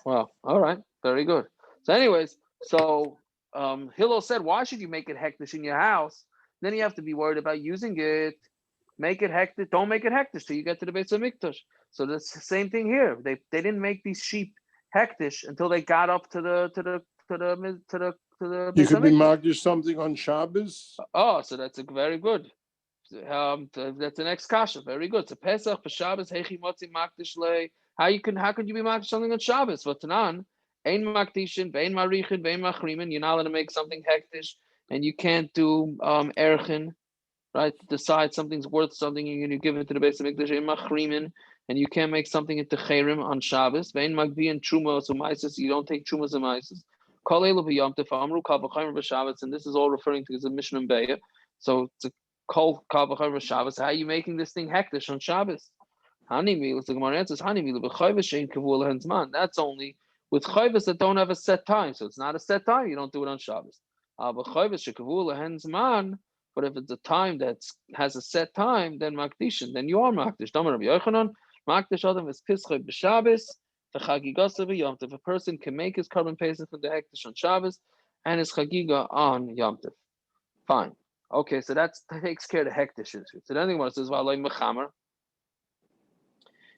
S1: Wow. All right. Very good. So anyways, so Hillel said, why should you make it hektish in your house? Then you have to be worried about using it. Make it hektish. Don't make it hektish till you get to the Beis Hamikdash. So that's the same thing here. They didn't make these sheep hektish until they got up to the
S6: You could be makdish something on Shabbos.
S1: Oh, so that's a very good. That's the next kasha. Very good. So pesach for Shabbos. Hechi motzi makdish lei. How could you be makdish something on Shabbos? V'tanan ein makdishin, vein marichin, vein machrimin. You're not allowed to make something hektish, and you can't do erchin, right? Decide something's worth something, and you give it to the Beis Hamikdash. Ein machrimin, and you can't make something into chayrim on Shabbos. Vein magbi and truma umaisis. You don't take trumas umaisis. Kol elu b'yom tov amru kal v'chayim b'Shabbos, and this is all referring to the Mishnah and Beya. So it's a kol kal v'chayim b'Shabbos. How are you making this thing hektish on Shabbos? Hanimi, the Gemara answers, Hanimi b'chayvus shein kavul henzman. That's only with chayvus that don't have a set time. So it's not a set time. You don't do it on Shabbos. B'chayvus shekavul henzman. But if it's a time that has a set time, then makdishin. Then you are makdish. Damar Rabbi Yochanan, makdish adam is pischay b'Shabbos. If a person can make his korban pesach from the hektish on Shabbos and his chagiga on Yom Tov. Fine. Okay, so that takes care of the hektish issue. So then the Gemara says, "V'aloi mechamer."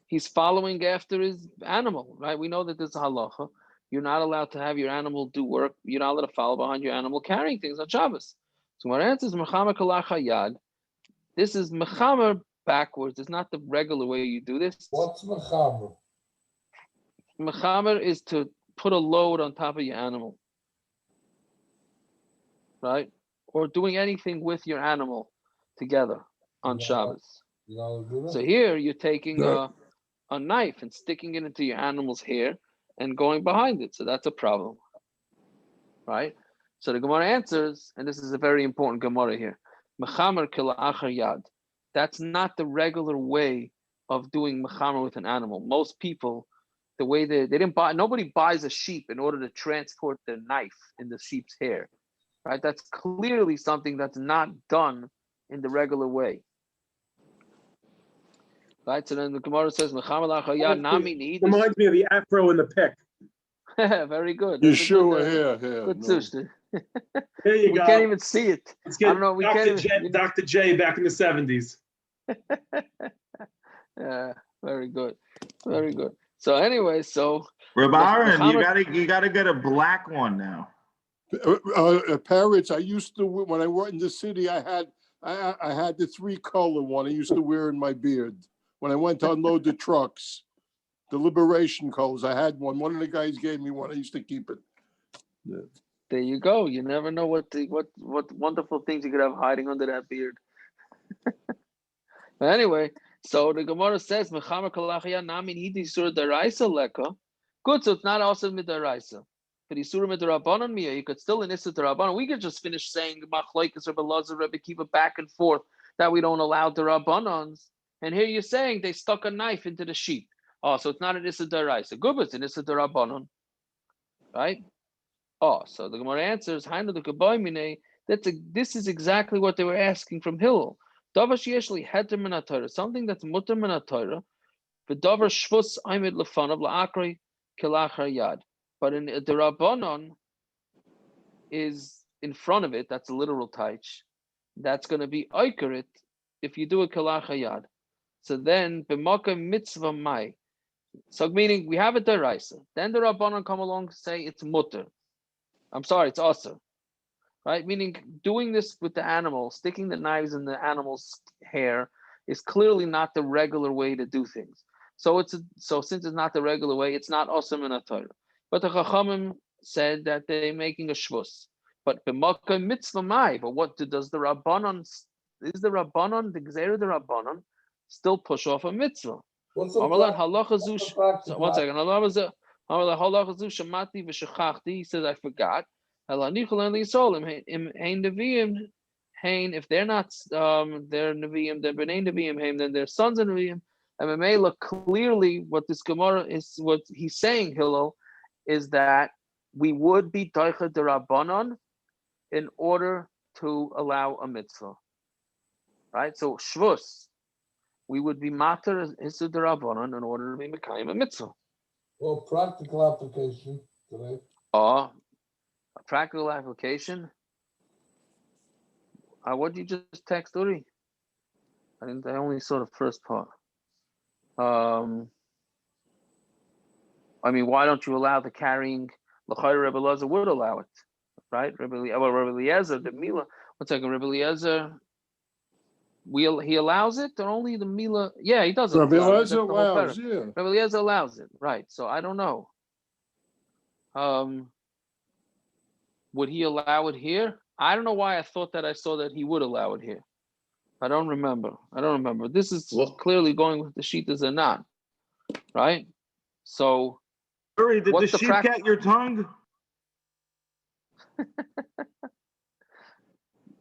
S1: He's following after his animal, right? We know that there's a halacha. You're not allowed to have your animal do work. You're not allowed to follow behind your animal carrying things on Shabbos. So my answer is mechamer kalach hayad. This is mechamer backwards. It's not the regular way you do this.
S8: What's mechamer?
S1: Mechamer is to put a load on top of your animal, right? Or doing anything with your animal together on Shabbos. So here you're taking a knife and sticking it into your animal's hair and going behind it. So that's a problem, right? So the Gemara answers, and this is a very important Gemara here. Mechamer kila'achar yad. That's not the regular way of doing mechamer with an animal. Most people, the way they didn't buy, nobody buys a sheep in order to transport their knife in the sheep's hair, right? That's clearly something that's not done in the regular way. Right, so then the Gemara says,
S2: Reminds me of the afro and the pick.
S1: Very good.
S6: Yeshua here.
S1: Good sushi.
S2: There you go.
S1: We can't even see it.
S2: Let's get
S1: I don't know. We can't.
S2: Dr. J back in the 70s.
S1: Yeah, very good. Very good. So anyway,
S3: Aaron, you gotta get a black one now.
S6: Parrots. I used to, when I worked in the city, I had the 3-color one. I used to wear in my beard when I went to unload the trucks. The liberation colors. I had one. One of the guys gave me one. I used to keep it. Yeah.
S1: There you go. You never know what wonderful things you could have hiding under that beard. But anyway, so the Gemara says, "Mechamer kalachia namin hidi surah derabanan leka." Good, so it's not also mid derabanan. But he's surah mid derabanan miya. You could still in issa derabanan. We could just finish saying machlokes or belazar Rebbe Kiva back and forth that we don't allow derabanans. And here you're saying they stuck a knife into the sheep. Oh, so it's not an issa derabanan. Good, but it's an issa derabanan, right? Oh, so the Gemara answers, This is exactly what they were asking from Hillel. Davar sheyeshli heter min haTorah, something that's mutter min haTorah. V'davar shvus aimid lefanav la'akrei kelachar yad. But in the derabanan is in front of it. That's a literal taich. That's going to be oikarit if you do a kelachar yad. So then b'makam mitzvah mai. So meaning we have a dioyraysa. Then the Rabbanan come along and say it's mutter. I'm sorry, it's aser. Right? Meaning doing this with the animal, sticking the knives in the animal's hair is clearly not the regular way to do things. So since it's not the regular way, it's not aser min haTorah. But the Chachamim said that they're making a shvus. But b'makam mitzvah mai. But what does the Rabbanan? Is the Rabbanan, the beseira derabanan, still push off a mitzvah?
S8: What's
S1: So
S8: the
S1: one second. He says, I forgot. If they're not they're Nevi'im, then Bnai Nevi'im, then they're sons of Nevi'im. And Mamela, clearly what this Gemara is, what he's saying, Hillel, is that we would be daicha derabanan in order to allow a mitzvah. Right? So shvus, we would be mater is the derabanan in order to be mekayim a mitzvah.
S8: Well, practical application today.
S1: A practical application. What did you just text, Uri? I only saw the first part. I mean, why don't you allow the carrying? L'chayr Rebbe Eliezer would allow it, right? Rebbe Eliezer, the Mila. 1 second, Rebbe Eliezer. He allows it, or only the Mila? Yeah, he doesn't.
S6: Rabbi Eliezer allows, yeah.
S1: Rabbi Eliezer allows it, right? So I don't know. Would he allow it here? I don't know why I thought that I saw that he would allow it here. I don't remember. This is clearly going with the shitas or not, right? So,
S3: Uri, did the sheep get your tongue?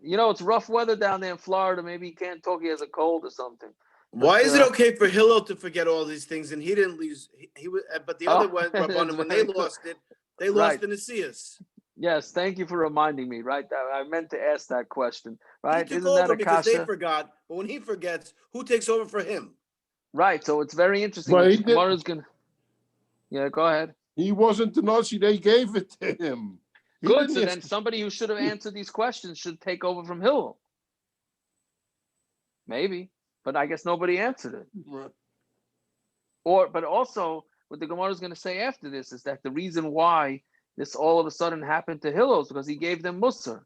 S1: It's rough weather down there in Florida. Maybe he can't talk. He has a cold or something.
S9: Why is it okay for Hillel to forget all these things and he didn't lose? He was, but the other one, when they lost it, they lost the Nesias.
S1: Yes, thank you for reminding me. Right, I meant to ask that question. Right,
S9: he took over because they forgot. But when he forgets, who takes over for him?
S1: Right. So it's very interesting. Gemara's gonna. Yeah, go ahead.
S6: He wasn't the Nazi. They gave it to him.
S1: Good. So then somebody who should have answered these questions should take over from Hillel. Maybe, but I guess nobody answered it.
S6: Right.
S1: But also, what the Gemara is going to say after this is that the reason why this all of a sudden happened to Hillel is because he gave them Musar,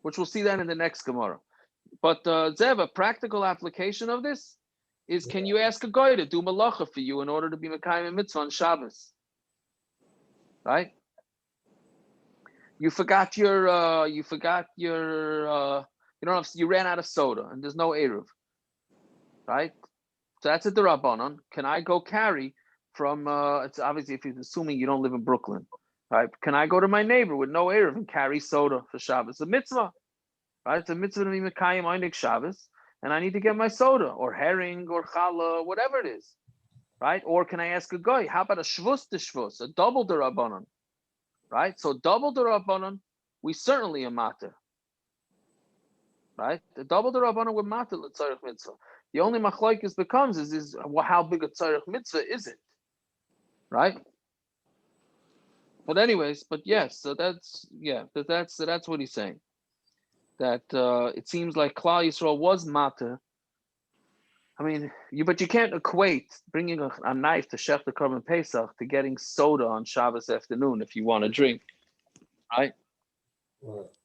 S1: which we'll see that in the next Gemara. But Zev, a practical application of this is: can you ask a guy to do malacha for you in order to be mekayim mitzvah on Shabbos? Right? You ran out of soda and there's no eruv, right? So that's a derabanan. Can I go carry from? It's obviously if you're assuming you don't live in Brooklyn, right? Can I go to my neighbor with no eruv and carry soda for Shabbos? It's a mitzvah, right? It's a mitzvah to be mekayim einik Shabbos, and I need to get my soda or herring or challah, whatever it is, right? Or can I ask a guy? How about a shvus to shvus, a double derabanan? Right, so double derabanan, we certainly a mater. Right, the double derabanan with mater l'tzarich mitzvah. The only machlokes becomes is how big a tzarich mitzvah is it? Right. But anyways, yes, so that's what he's saying. That it seems like Klal Yisrael was mater. I mean, but you can't equate bringing a knife to schechted korban pesach to getting soda on Shabbos afternoon if you want to drink, right?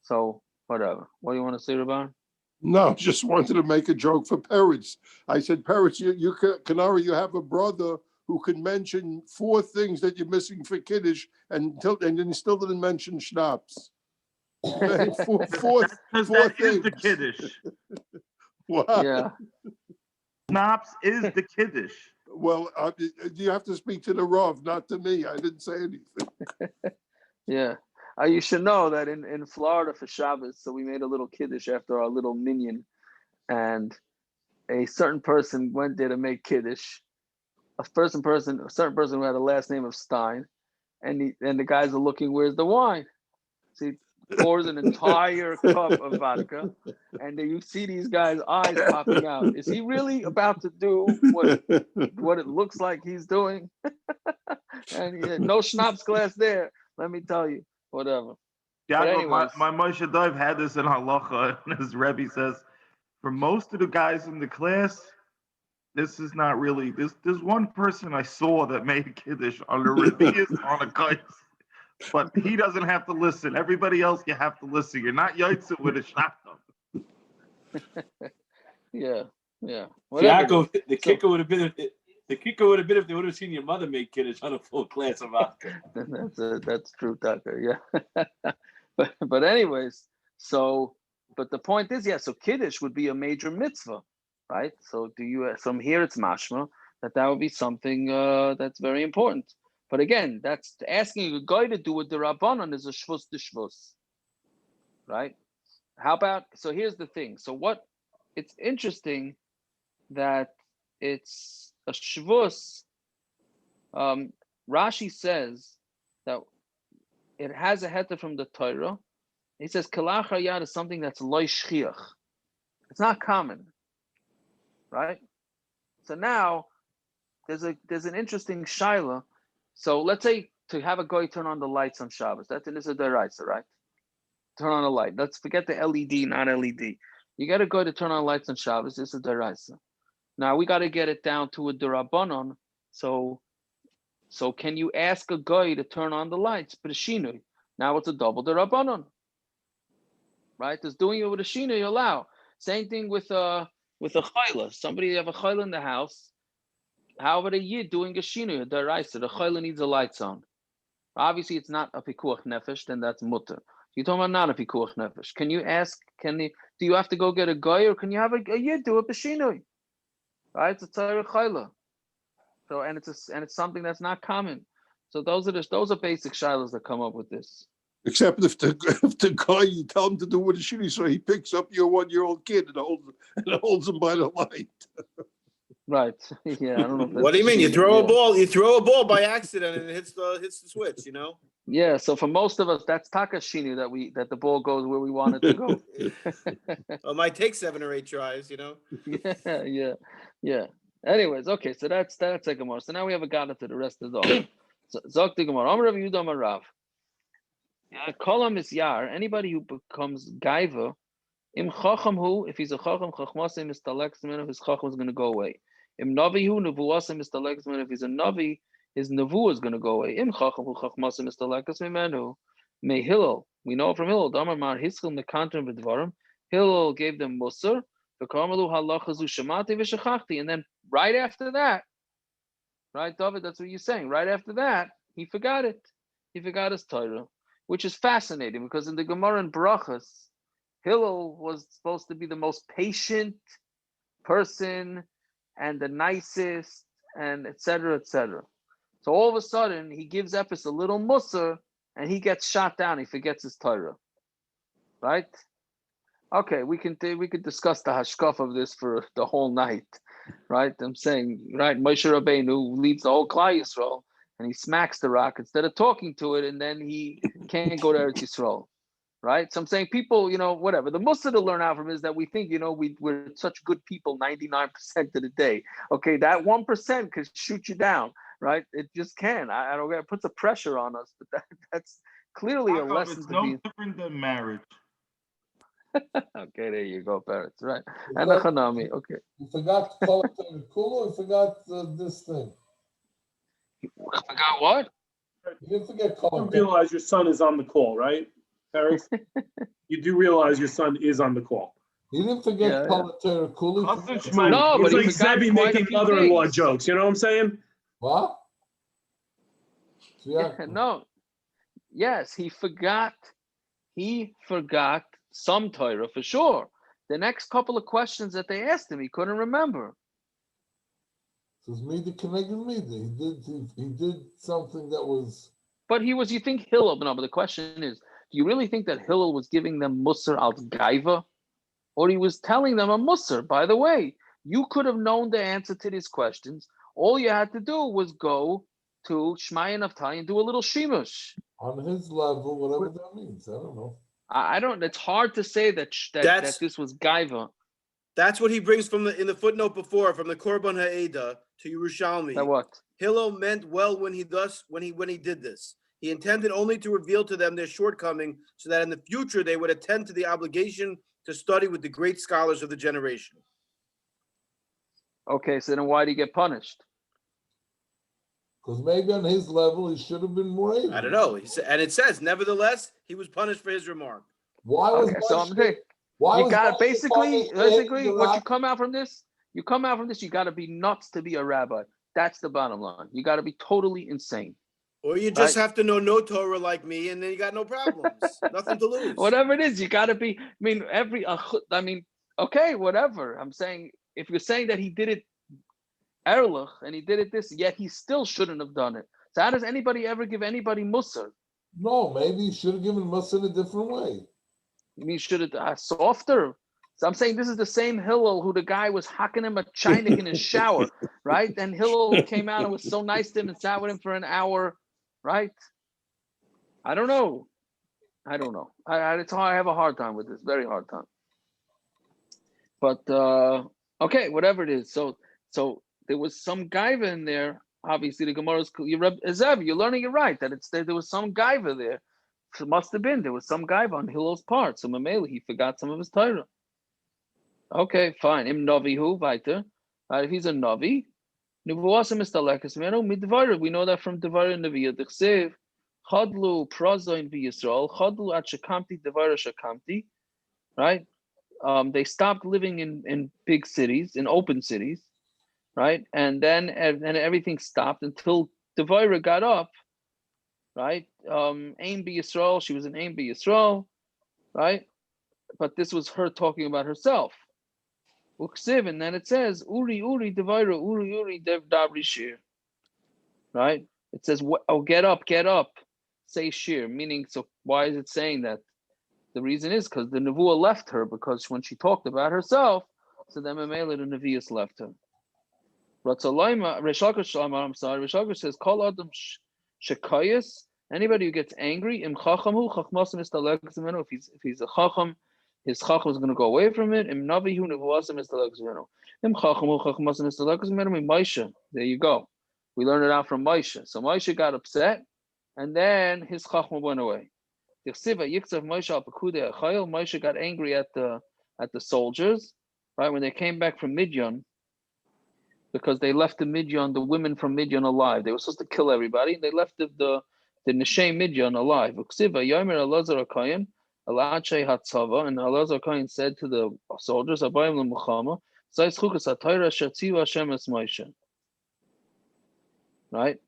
S1: So whatever. What do you want to say, Rabban?
S6: No, just wanted to make a joke for Peretz. I said, Peretz, you have a brother who can mention 4 things that you're missing for Kiddush, and then he still didn't mention schnapps. four
S3: Because
S6: things.
S3: Is the Kiddush.
S6: Wow.
S1: Yeah.
S3: Schnapps is the Kiddush.
S6: Well, you have to speak to the Rav, not to me. I didn't say anything.
S1: Yeah. You should know that in Florida for Shabbos, so we made a little Kiddush after our little minyan, and a certain person went there to make Kiddush. A certain person who had a last name of Stein, and the guys are looking, where's the wine? See, pours an entire cup of vodka, and then you see these guys' eyes popping out. Is he really about to do what it looks like he's doing? And no schnapps glass there. Let me tell you, whatever. But
S3: Yeah,
S1: anyways,
S3: my Moshe Dov had this in halacha, and his Rebbe says, for most of the guys in the class, this is not really. There's one person I saw that made kiddush on the Revius on a kais, but he doesn't have to listen. Everybody else, you have to listen. You're not yotzei with a shotgun.
S1: yeah. Whatever.
S2: Yaakov, the kicker would have been if they would have seen your mother make kiddush on a full glass of vodka.
S1: That's true, Tucker. Yeah. but anyways, but the point is, so kiddush would be a major mitzvah, right? So from here it's mashma that would be something that's very important. But again, that's asking a guy to do a derabanan is a shvus de shvus, right? How about, so here's the thing. So it's interesting that it's a shvus. Rashi says that it has a heter from the Torah. He says kalach hayad is something that's loy shchiach. It's not common, right? So now there's an interesting shaila. So let's say to have a guy turn on the lights on Shabbos. That's a dioyraysa, right? Turn on a light. Let's forget the LED, not LED. You got to go to turn on lights on Shabbos. It's a derabanan. Now we got to get it down to a derabanan. So can you ask a guy to turn on the lights? But a shinui. Now it's a double derabanan, right? Does doing it with a shinui you allow? Same thing with a chayla. Somebody have a chayla in the house. How about a yid doing a shinui, a derabanan? The chayla needs the lights on. Obviously, it's not a pikuach nefesh. Then that's mutter. You're talking about not a pikuach nefesh. Can you ask? Do you have to go get a guy, or can you have a yid do a b'shinui? Right? It's a tzarech chayla. So and it's something that's not common. So those are basic shilas that come up with this.
S6: Except if the guy, you tell him to do what he should, so he picks up your 1-year-old kid and holds him by the light.
S1: Right. Yeah. I don't know.
S9: What do you mean? You throw a ball. You throw a ball by accident and it hits the switch. You know.
S1: Yeah. So for most of us, that's takashinu that the ball goes where we want it to go.
S9: It might take 7 or 8 tries. You know.
S1: Yeah. Anyways, okay. So that's a Gemara. So now we have a got to the rest of the dog. So Zok the Gemara. Amar Rav Yehuda Amar Rav. Kolam is yar. Anybody who becomes gaiva, im chacham hu. If he's a chacham, chachmasim mistaleks menu. His chacham is going to go away. Im navi hu nevuasim mistaleks menu. If he's a navi, his nevuah is going to go away. Im chacham hu chachmasim mistaleks menu. May Hillel. We know from Hillel. Damar mar hiskil mekantrim v'dvarim. Hillel gave them musar. V'karmalu halachazu shamati v'shachachti. And then right after that, right, David, that's what you're saying. Right after that, he forgot it. He forgot his Torah, which is fascinating because in the Gemara and Brachas, Hillel was supposed to be the most patient person and the nicest, and etc. etc. So all of a sudden, he gives Ephes a little musar, and he gets shot down. He forgets his Torah, right? Okay, we could discuss the hashkaf of this for the whole night, right? I'm saying, right, Moshe Rabbeinu leads the whole Klal Yisrael, and he smacks the rock instead of talking to it, and then he can't go to Eretz Yisrael, right? So I'm saying people, whatever. The most to learn out from is that we think, we're such good people 99% of the day. Okay, that 1% could shoot you down, right? It just can. I don't get. It puts a pressure on us, but that's clearly a lesson.
S3: It's no different than marriage.
S1: Okay, there you go, parents. Right, and the Hanami. Okay.
S8: You forgot to call it the kula. You forgot this thing.
S1: Forgot what?
S8: You didn't forget
S2: You
S8: calling.
S2: realize your son is on the call, right, Paris? You do realize your son is on the call.
S8: You didn't forget calling the kula.
S1: No, but
S2: it's
S1: he
S2: like Zebi making mother-in-law jokes. You know what I'm saying?
S8: What? Yeah.
S1: No. Yes, he forgot. He forgot some Torah for sure. The next couple of questions that they asked him, he couldn't remember.
S8: It was me that connected me. He did something that was.
S1: But you think Hillel, no, but the question is, do you really think that Hillel was giving them Musar al Gaiva? Or he was telling them a Musar? By the way, you could have known the answer to these questions. All you had to do was go to Shmaya Naftali and do a little Shemush.
S8: On his level, whatever that means. I don't know.
S1: I don't. It's hard to say that that this was gaiva.
S9: That's what he brings from in the footnote before, from the korban ha'eda to Yerushalmi.
S1: That what?
S9: Hillel meant well when he did this. He intended only to reveal to them their shortcoming, so that in the future they would attend to the obligation to study with the great scholars of the generation.
S1: Okay, so then why did he get punished?
S8: Because maybe on his level he should have been more able.
S9: I don't know. And it says, nevertheless, he was punished for his remark.
S8: Why was
S1: Okay, so I'm saying
S8: why
S1: you
S8: was
S1: got
S8: Moshe
S1: basically
S8: punished
S1: what you come out from this. You come out from this. You got to be nuts to be a rabbi. That's the bottom line. You got to be totally insane.
S9: Or you just have to know no Torah like me, and then you got no problems. Nothing to lose.
S1: Whatever it is, you got to be. Okay, whatever. I'm saying if you're saying that he did it erlich and he did it this, yet he still shouldn't have done it. So how does anybody ever give anybody musar?
S8: No, maybe he should have given musar in a different way.
S1: You mean should have softer? So I'm saying this is the same Hillel who the guy was hacking him a chinik in his shower, right? And Hillel came out and was so nice to him and sat with him for an hour, right? I don't know. It's hard. I have a hard time with this, very hard time. But okay, whatever it is. So there was some gaiva in there. Obviously, the Gemara is you're learning it right that there was some gaiva there. It must have been there was some gaiva on Hillel's part. So Mamela, he forgot some of his Torah. Okay, fine. Im Navi hu weiter. If he's a Navi, we know that from Devar Nevi'ah D'chsev Chadlu Prazain v'Yisrael Chadlu at Shekamti Devar Shekamti. Right? They stopped living in big cities, in open cities, right? And then everything stopped until Devar got up, right? Aim be Yisrael, she was an Aim be Yisrael, right? But this was her talking about herself. And then it says Uri Devaira Uri Dev Dabri Shir. Right? It says, oh, get up, say Shir. Meaning, so why is it saying that? The reason is because the Nevuah left her, because when she talked about herself, so then Mamela the Nevi'us left her. Resh Lakish says, Kol Adam Shekayas, anybody who gets angry, Im Chachamu, Chachmasim Istalekzimenu, if he's a Chacham, his Chacham is going to go away from it. Im Navihu Nevuasim Istalekzimenu. Im Chachamu, Chachmasim Istalekzimenu, Im Maisha. There you go. We learned it out from Maisha. So Maisha got upset, and then his Chacham went away. Moshe got angry at the soldiers, right, when they came back from Midian, because they left the women from Midian alive. They were supposed to kill everybody. They left the Neshei Midian alive. And Elazar Kohen said to the soldiers, right?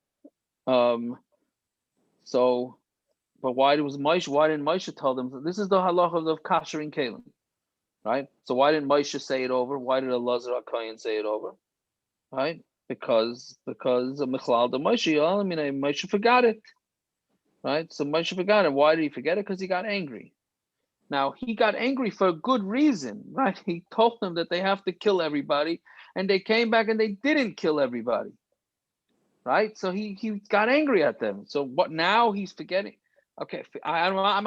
S1: So. But why didn't Moshe tell them? This is the halacha of kashering kelim, right? So why didn't Moshe say it over? Why did Elazar HaKohen say it over? Right? Because of Michlal de Moshe. Moshe forgot it, right? So Moshe forgot it. Why did he forget it? Because he got angry. Now he got angry for a good reason, right? He told them that they have to kill everybody, and they came back and they didn't kill everybody, right? So he got angry at them. So what? Now he's forgetting. Okay, I don't have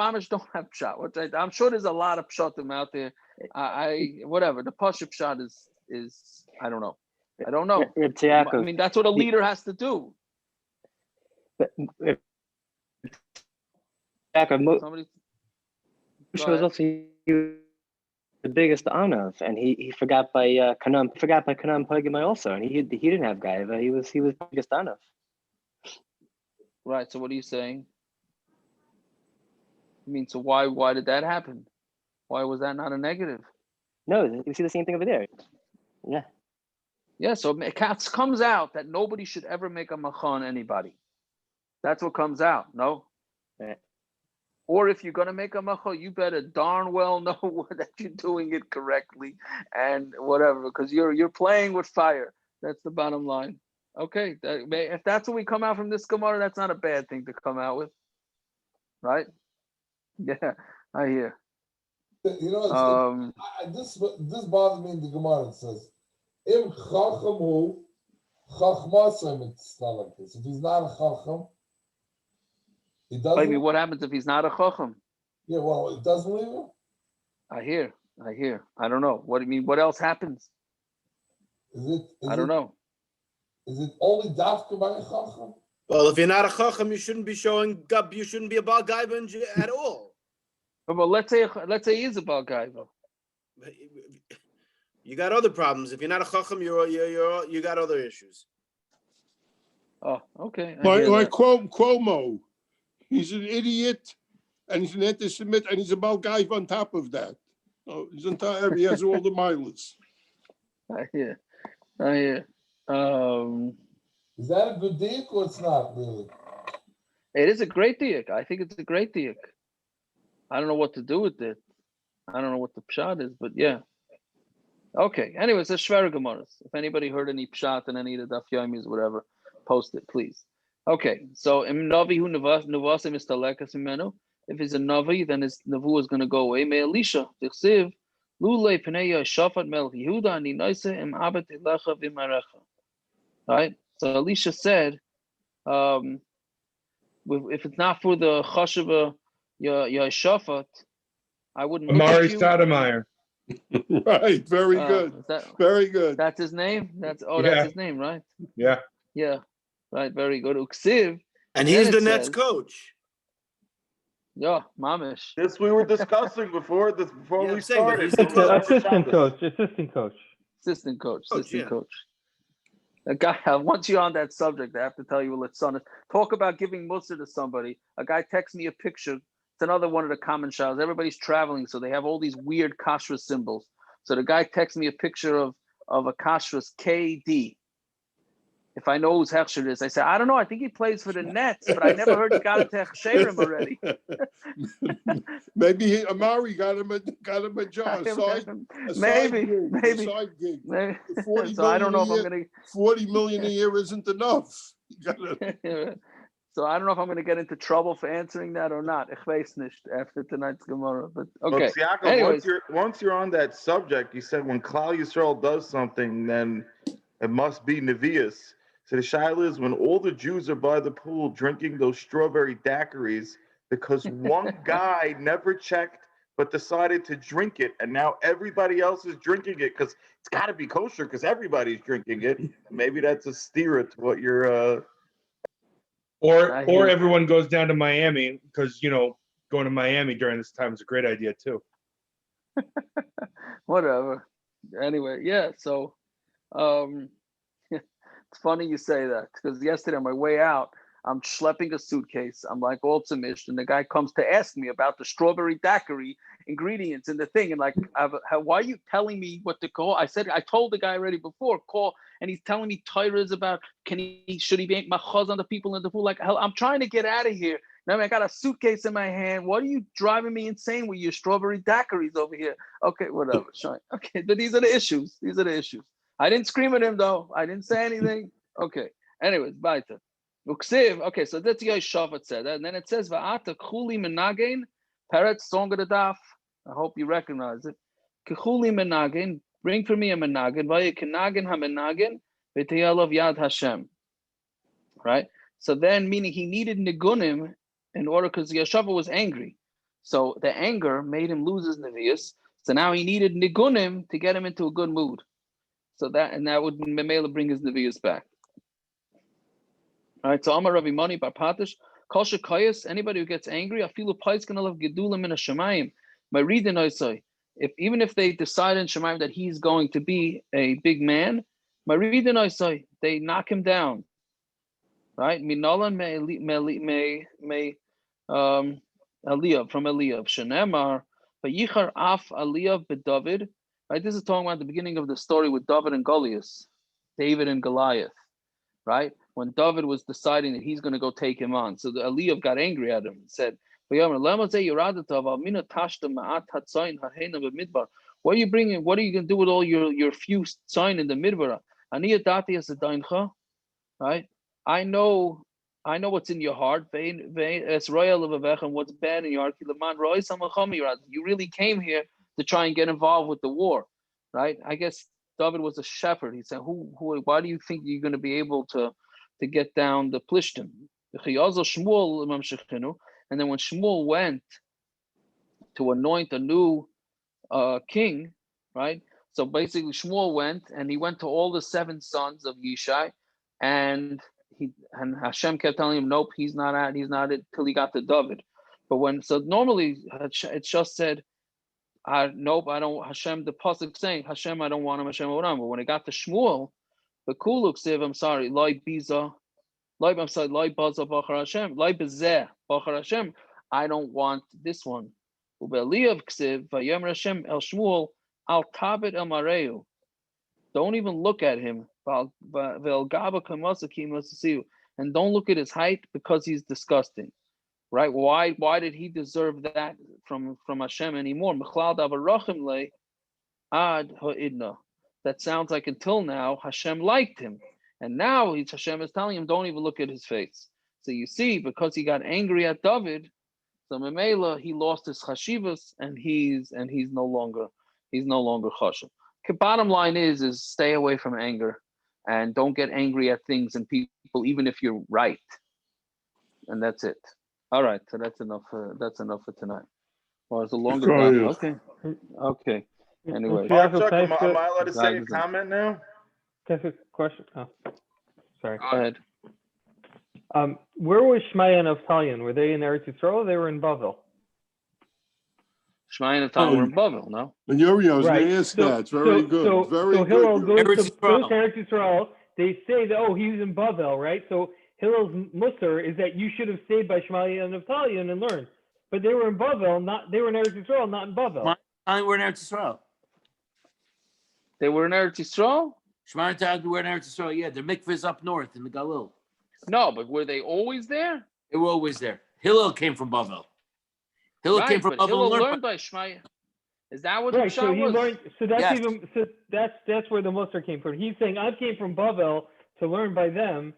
S1: pshat. I'm sure there's a lot of pshatim out there. Whatever. The pashut pshat is I don't know. I mean, that's what a leader has to do.
S10: Moshe was also the biggest anav, and he forgot by Kanam Pagimai also, and he didn't have gaiva. He was the biggest anav.
S1: Right. So what are you saying? I mean, so why did that happen? Why was that not a negative?
S10: No, you see the same thing over there. Yeah.
S1: Yeah, so it comes out that nobody should ever make a macha on anybody. That's what comes out, no?
S10: Right.
S1: Or if you're going to make a macha, you better darn well know that you're doing it correctly and whatever, because you're playing with fire. That's the bottom line. Okay, if that's what we come out from this Gemara, that's not a bad thing to come out with, right? Yeah, I hear.
S8: You know, this bothers me in the Gemara. It says, "Im chachamu chachmasem." It's not like this. If he's not a chacham, he doesn't.
S1: Maybe what happens if he's not a chacham?
S8: Yeah, well, it doesn't leave him?
S1: I hear. I don't know. What do you mean? What else happens? I don't know.
S8: Is it only dafka by a chacham?
S9: Well, if you're not a chacham, you shouldn't be showing gub. You shouldn't be a bal gaiva at all.
S1: But let's say he is a bal gaiva.
S9: You got other problems. If you're not a chacham, you got other issues.
S1: Oh, okay.
S6: Like Cuomo, he's an idiot, and he's an anti-Semite, and he's a bal gaiva on top of that. Oh, he has all the mileage.
S1: I hear.
S8: Is that a good diak or it's not really?
S1: It is a great diak. I think it's a great diak. I don't know what to do with it. I don't know what the pshat is, but yeah. Okay. Anyways, it's shver gemaras. If anybody heard any pshat in any of the Daf Yomis or whatever, post it, please. Okay. So im navi hu navasim istalekas imenu. If he's a navi, then his navu is going to go away. Me Elisha tichsiv lulei pnei shafat melech Yehuda ani noise im abet elecha v'marecha. Right. So Elisha said, if it's not for the chashava shafat, I wouldn't look
S4: Amari
S1: at you.
S4: Stoudemire.
S6: Right, very good. Very good.
S1: That's his name? That's his name, right?
S4: Yeah.
S1: Yeah. Right, very good. Uksiv.
S9: And he's the Nets coach.
S1: Yeah, mamish.
S3: This we were discussing before we started.
S9: He's the coach.
S10: Assistant coach. A guy,
S1: once you're on that subject, I have to tell you, let's talk about giving mussar to somebody. A guy texts me a picture. It's another one of the common showers. Everybody's traveling, so they have all these weird kashrus symbols. So the guy texts me a picture of a kashrus KD. If I know whose hechsher it is, I say, I don't know. I think he plays for the Nets, but I never heard he got into hechsherim already.
S6: Maybe Amari got him a job.
S1: Maybe.
S6: Side gig.
S1: 40 so I don't know if I'm gonna.
S6: 40 million a year isn't enough.
S1: So I don't know if I'm going to get into trouble for answering that or not. Ich weiß nicht after tonight's Gemara, but okay.
S3: But
S1: Anyways,
S3: once you're on that subject, you said when Klal Yisrael does something, then it must be Nevi'us. So the shaila is when all the Jews are by the pool drinking those strawberry daiquiris because one guy never checked but decided to drink it, and now everybody else is drinking it because it's got to be kosher because everybody's drinking it. Maybe that's a steer to what you're.
S4: Or everyone goes down to Miami because going to Miami during this time is a great idea too.
S1: Whatever. Anyway, yeah. So, it's funny you say that because yesterday on my way out, I'm schlepping a suitcase. I'm like all tzimish, and the guy comes to ask me about the strawberry daiquiri ingredients in the thing, and like, why are you telling me what to call? I told the guy already before, call, and he's telling me tyrers about should he make machos on the people in the pool? Like, hell, I'm trying to get out of here. Now I got a suitcase in my hand. What are you driving me insane with your strawberry daiquiris over here? Okay, whatever. Okay, but these are the issues. I didn't scream at him though. I didn't say anything. Okay. Anyways, baita. Uksiv. Okay, so that's Yoy Shafat said, and then it says Va'ata Kuli Menagen, Peretz song of the Daf. I hope you recognize it. Kechuli Menagen, bring for me a Menagen. Vaya Kenagen HaMenagen, V'teyalov Yad Hashem. Right. So then, meaning he needed nigunim in order because Yeshua was angry. So the anger made him lose his nevius. So now he needed nigunim to get him into a good mood. So that would Memela bring his nevius back. All right, so Amar Ravi Mani Bar Patish, Kol Shekayas, anybody who gets angry, Afilu Pais gonna love Gedulim in a Shemayim. My reading I say, even if they decide in Shemayim that he's going to be a big man, my reading I say, they knock him down. Right? Minolan me Aliyah from Aliyah. Shenemar, Vayichar Af Aliyah beDavid. Right? This is talking about the beginning of the story with David and Goliath, David and Goliath. Right? When David was deciding that he's going to go take him on. So the Aliyah got angry at him and said, what are you bringing? What are you going to do with all your few sign in the midbar? Right? I know what's in your heart. And what's bad in your heart. You really came here to try and get involved with the war. Right? I guess David was a shepherd. He said, why do you think you're going to be able to get down the Plishtim? And then when Shmuel went to anoint a new king, right? So basically, Shmuel went and he went to all the 7 sons of Yishai, and Hashem kept telling him, nope, he's not it till he got to David. But normally it's just said, nope, I don't. Hashem, the pasuk saying, Hashem, I don't want him. Hashem, I want him. But when it got to Shmuel, the kuluk said, I'm sorry, Loi Biza, Loi Baza Bachar Hashem, Loi Bezeh Bachar Hashem. I don't want this one. Ubeliyav Ksiv Vayom Hashem El Shmuel Al Tabit El Mareu. Don't even look at him. And don't look at his height because he's disgusting. Right? Why did he deserve that from Hashem anymore? That sounds like until now Hashem liked him, and now Hashem is telling him don't even look at his face. So you see, because he got angry at David, so Memela he lost his chashivas, and he's no longer chashiv. Bottom line is stay away from anger, and don't get angry at things and people, even if you're right. And that's it. All right, so that's enough for tonight. Well, it's a longer time. Okay. Anyway,
S3: Chuck, am I allowed to say a comment now?
S11: Can I ask a question? Oh, sorry.
S1: Go ahead.
S11: Where was Shmaya and Avtalion? Were they in Eretz Yisrael or they were in Bavel?
S1: Shmaya and Avtalion were in Bavel, no?
S6: And Yuri, I was going to ask that. It's very good. So
S11: Hillel goes to Eretz Yisrael. They say that, he was in Bavel, right? So Hillel's musar is that you should have stayed by Shmaya and Avtalion and learned. But they were in Bavel, they were in Eretz Yisrael, not in Bavel.
S12: Shmaya were in Eretz Yisrael.
S1: They were in Eretz Yisrael?
S12: Shmaya and Avtalion were in Eretz Yisrael, yeah. Their mikveh is up north in the Galil.
S1: No, but were they always there?
S12: They were always there. Hillel came from Bavel. Hillel came from Bavel.
S1: Hillel learned by Shmaya. Is that what the
S11: so he
S1: was?
S11: Learned, so that's
S12: yes.
S11: that's where the musar came from. He's saying I came from Bavel to learn by them,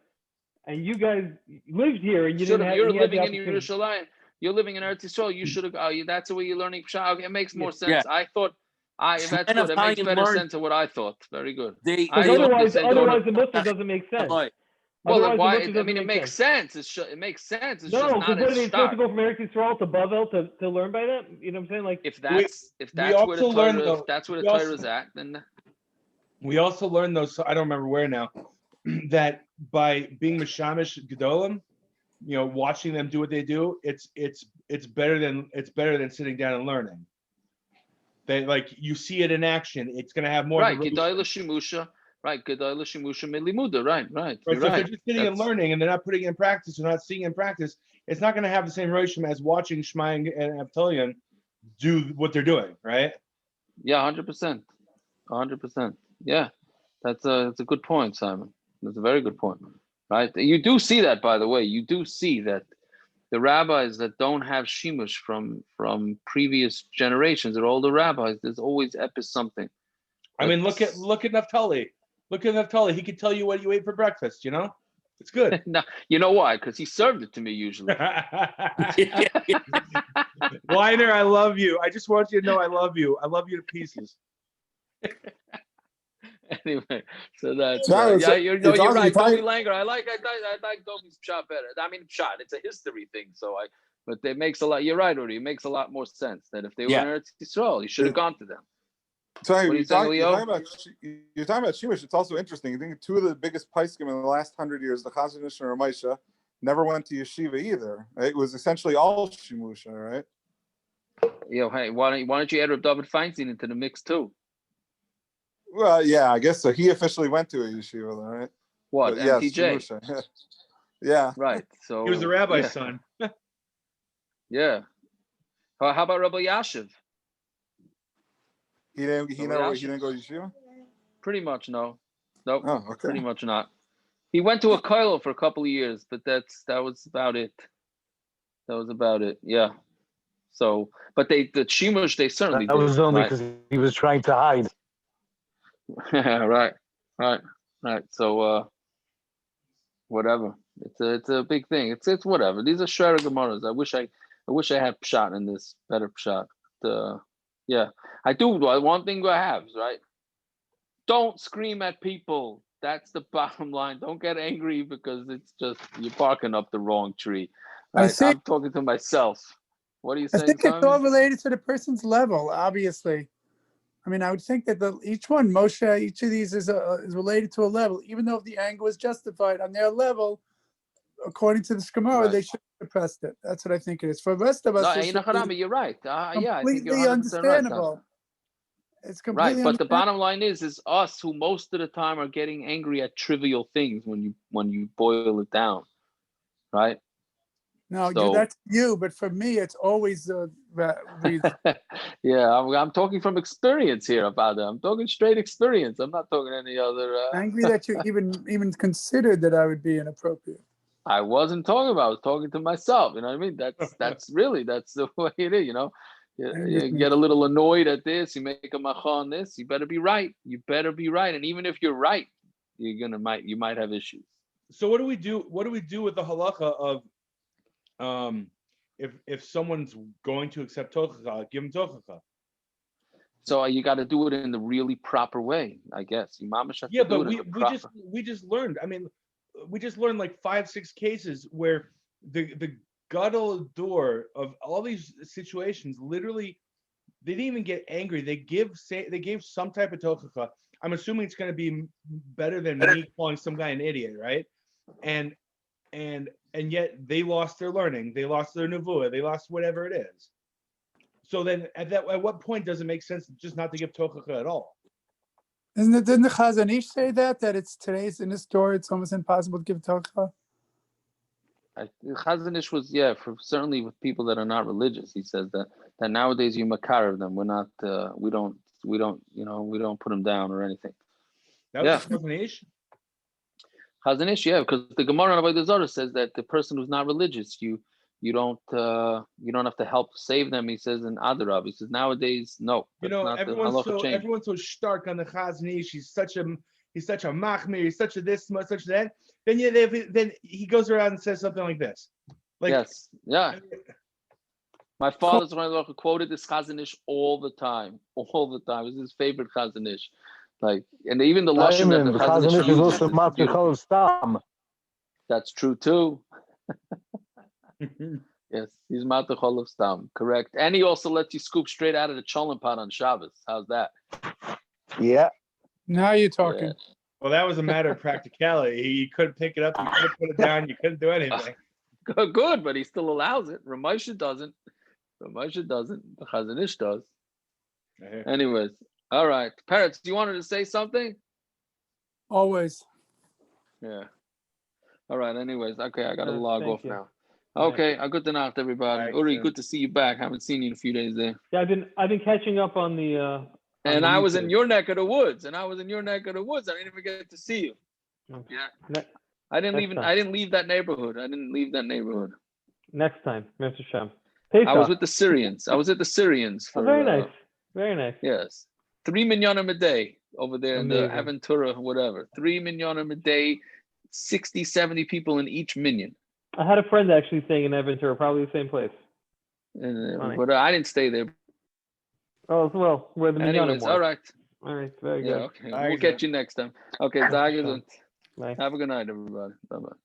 S11: and you guys lived here and you're
S1: living in Yerushalayim. You're living in Eretz Yisrael. You should have. That's the way you're learning Pshat. Okay, it makes more sense.
S12: Yeah.
S1: I thought. That's good. It makes better sense of what I thought. Very good.
S11: Otherwise, the musar doesn't make sense.
S1: Well, why? I mean, it makes sense. It makes sense. It's just not
S11: what are they supposed to go from Eretz Yisrael to Bavel to learn by them? You know what I'm saying? Like
S1: if that's where the Torah is at, then
S4: we also learned those. So I don't remember where now. That by being mishamish gedolim, watching them do what they do, it's better than sitting down and learning. They you see it in action. It's going to have more.
S1: Right, gedayla shimusha. Right, gedayla shimusha milimuda. Right.
S4: So if they're just sitting and learning, and they're not putting it in practice, or not seeing it in practice, it's not going to have the same roshim as watching Shmaya and Avtalion do what they're doing. Right?
S1: Yeah, 100%. 100%. Yeah, that's a good point, Simon. That's a very good point. Right? You do see that, by the way. You do see that the rabbis that don't have shimush from previous generations, they're older rabbis. There's always something.
S4: I mean, look at Naphtali. Look at Naphtali. He could tell you what you ate for breakfast. It's good.
S1: No, you know why? Because he served it to me usually.
S4: Weiner, I love you. I just want you to know I love you. I love you to pieces.
S1: Anyway, so that's
S13: you're
S1: right. Toby Langer. I like Toby's Pshat better. I mean, Pshat. It's a history thing. But it makes a lot. You're right, Uri. It makes a lot more sense that if they were in Eretz Yisrael, you should have gone to them.
S13: So you're talking about Shemesh. It's also interesting. I think two of the biggest paiskim in the last 100 years, the Chazanish and Ramesha, never went to yeshiva either. Right? It was essentially all Shemusha, right?
S1: Hey, why don't you add Reb David Feinstein into the mix too?
S13: Well, yeah, I guess so. He officially went to a yeshiva, right?
S1: What?
S13: But,
S1: MTJ.
S13: Yeah.
S1: Right. So
S4: he was the rabbi's son.
S1: Yeah. How about Rabbi Yashiv?
S13: He didn't go to yeshiva?
S1: Pretty much no. Nope.
S13: Oh, okay.
S1: Pretty much not. He went to a kollel for a couple of years, but that was about it. Yeah. So, but the shimush they certainly
S7: that was
S1: did,
S7: only
S1: right?
S7: because he was trying to hide.
S1: Right. So whatever. It's a big thing. It's whatever. These are Shara Gemaras. I wish I had Pshat in this, better Pshat. Yeah. I do. One thing I have is, right? Don't scream at people. That's the bottom line. Don't get angry because it's just you're barking up the wrong tree. Right? I'm talking to myself. What are you
S14: I
S1: saying,
S14: think it's all
S1: Simon?
S14: related to the person's level, obviously. I mean, I would think that each of these is related to a level, even though if the anger was justified on their level, according to the Gemara,
S1: Right.
S14: they should have suppressed it. That's what I think it is. For the rest of us,
S1: No,
S14: it's
S1: you're right. Yeah, I think you're
S14: completely
S1: 100% right.
S14: understandable. It's completely
S1: Right, but the
S14: understandable.
S1: bottom line is us who most of the time are getting angry at trivial things when you boil it down, right?
S14: No,
S1: So,
S14: that's you, but for me, it's always reason.
S1: yeah, I'm talking from experience here about it. I'm talking straight experience. I'm not talking any other.
S14: Angry that you even considered that I would be inappropriate.
S1: I wasn't talking about. I was talking to myself. You know what I mean? That's the way it is. You know, you get a little annoyed at this. You make a macha on this. You better be right. You better be right. And even if you're right, you might have issues.
S4: So what do we do? What do we do with the halacha of if someone's going to accept tochacha, give him tochacha?
S1: So you got to do it in the really proper way, I guess.
S4: Yeah, but we just learned. I mean, we just learned like 5-6 cases where the gadol door of all these situations literally they didn't even get angry. They gave some type of tochacha. I'm assuming it's going to be better than me calling some guy an idiot, right? And yet they lost their learning. They lost their nevuah. They lost whatever it is. So then at what point does it make sense just not to give tochacha at all?
S14: Didn't the Chazon Ish say that it's today's in this story? It's almost impossible to give tochacha.
S1: Chazon Ish was for certainly with people that are not religious. He says that nowadays you makar them. We're not. We don't put them down or anything.
S4: That was Chazon Ish.
S1: Chazon Ish, because the Gemara on Avodah Zarah says that the person who's not religious, you don't have to help save them. He says in Adarab. He says nowadays, no.
S4: Everyone's so stark on the Chazon Ish. He's such a machmir. He's such a this, such that. Then he goes around and says something like this.
S1: Yes, yeah. My father's quoted this Chazon Ish all the time. It was his favorite Chazon Ish. And even the lashon that the Chazon Ish uses is beautiful. That's true too. Yes, he's matachol of stam, correct. And he also lets you scoop straight out of the cholent pot on Shabbos. How's that?
S14: Yeah. Now you're talking.
S1: Yeah.
S4: Well, that was a matter of practicality. You couldn't pick it up. You couldn't put it down. You couldn't do anything.
S1: Good, but he still allows it. Ramosha doesn't. The Chazon Ish does. Anyways, all right. Parrots, you wanted to say something?
S14: Always.
S1: Yeah. All right. Anyways, okay, I got to log off now.
S11: All
S1: okay, good night, everybody.
S4: Right,
S1: Uri, good to see you back. Haven't seen you in a few days there.
S11: Yeah, I've been catching up on the.
S1: And I was in your neck of the woods. I didn't even get to see you.
S11: Okay.
S1: Yeah. I didn't leave that neighborhood.
S11: Next time, Mr. Shem.
S1: I was with the Syrians. For,
S11: very nice. Very nice.
S1: Yes. 3 minyanim a day over there in the Aventura, whatever. 3 minyanim a day, 60, 70 people in each minyan.
S11: I had a friend actually staying in Aventura, probably the same place.
S1: But I didn't stay there.
S11: Oh, well, where the minyanim was.
S1: All right.
S11: All right, very good.
S1: Okay. We'll get you next time. Okay,
S11: Bye.
S1: Have a good night, everybody. Bye-bye.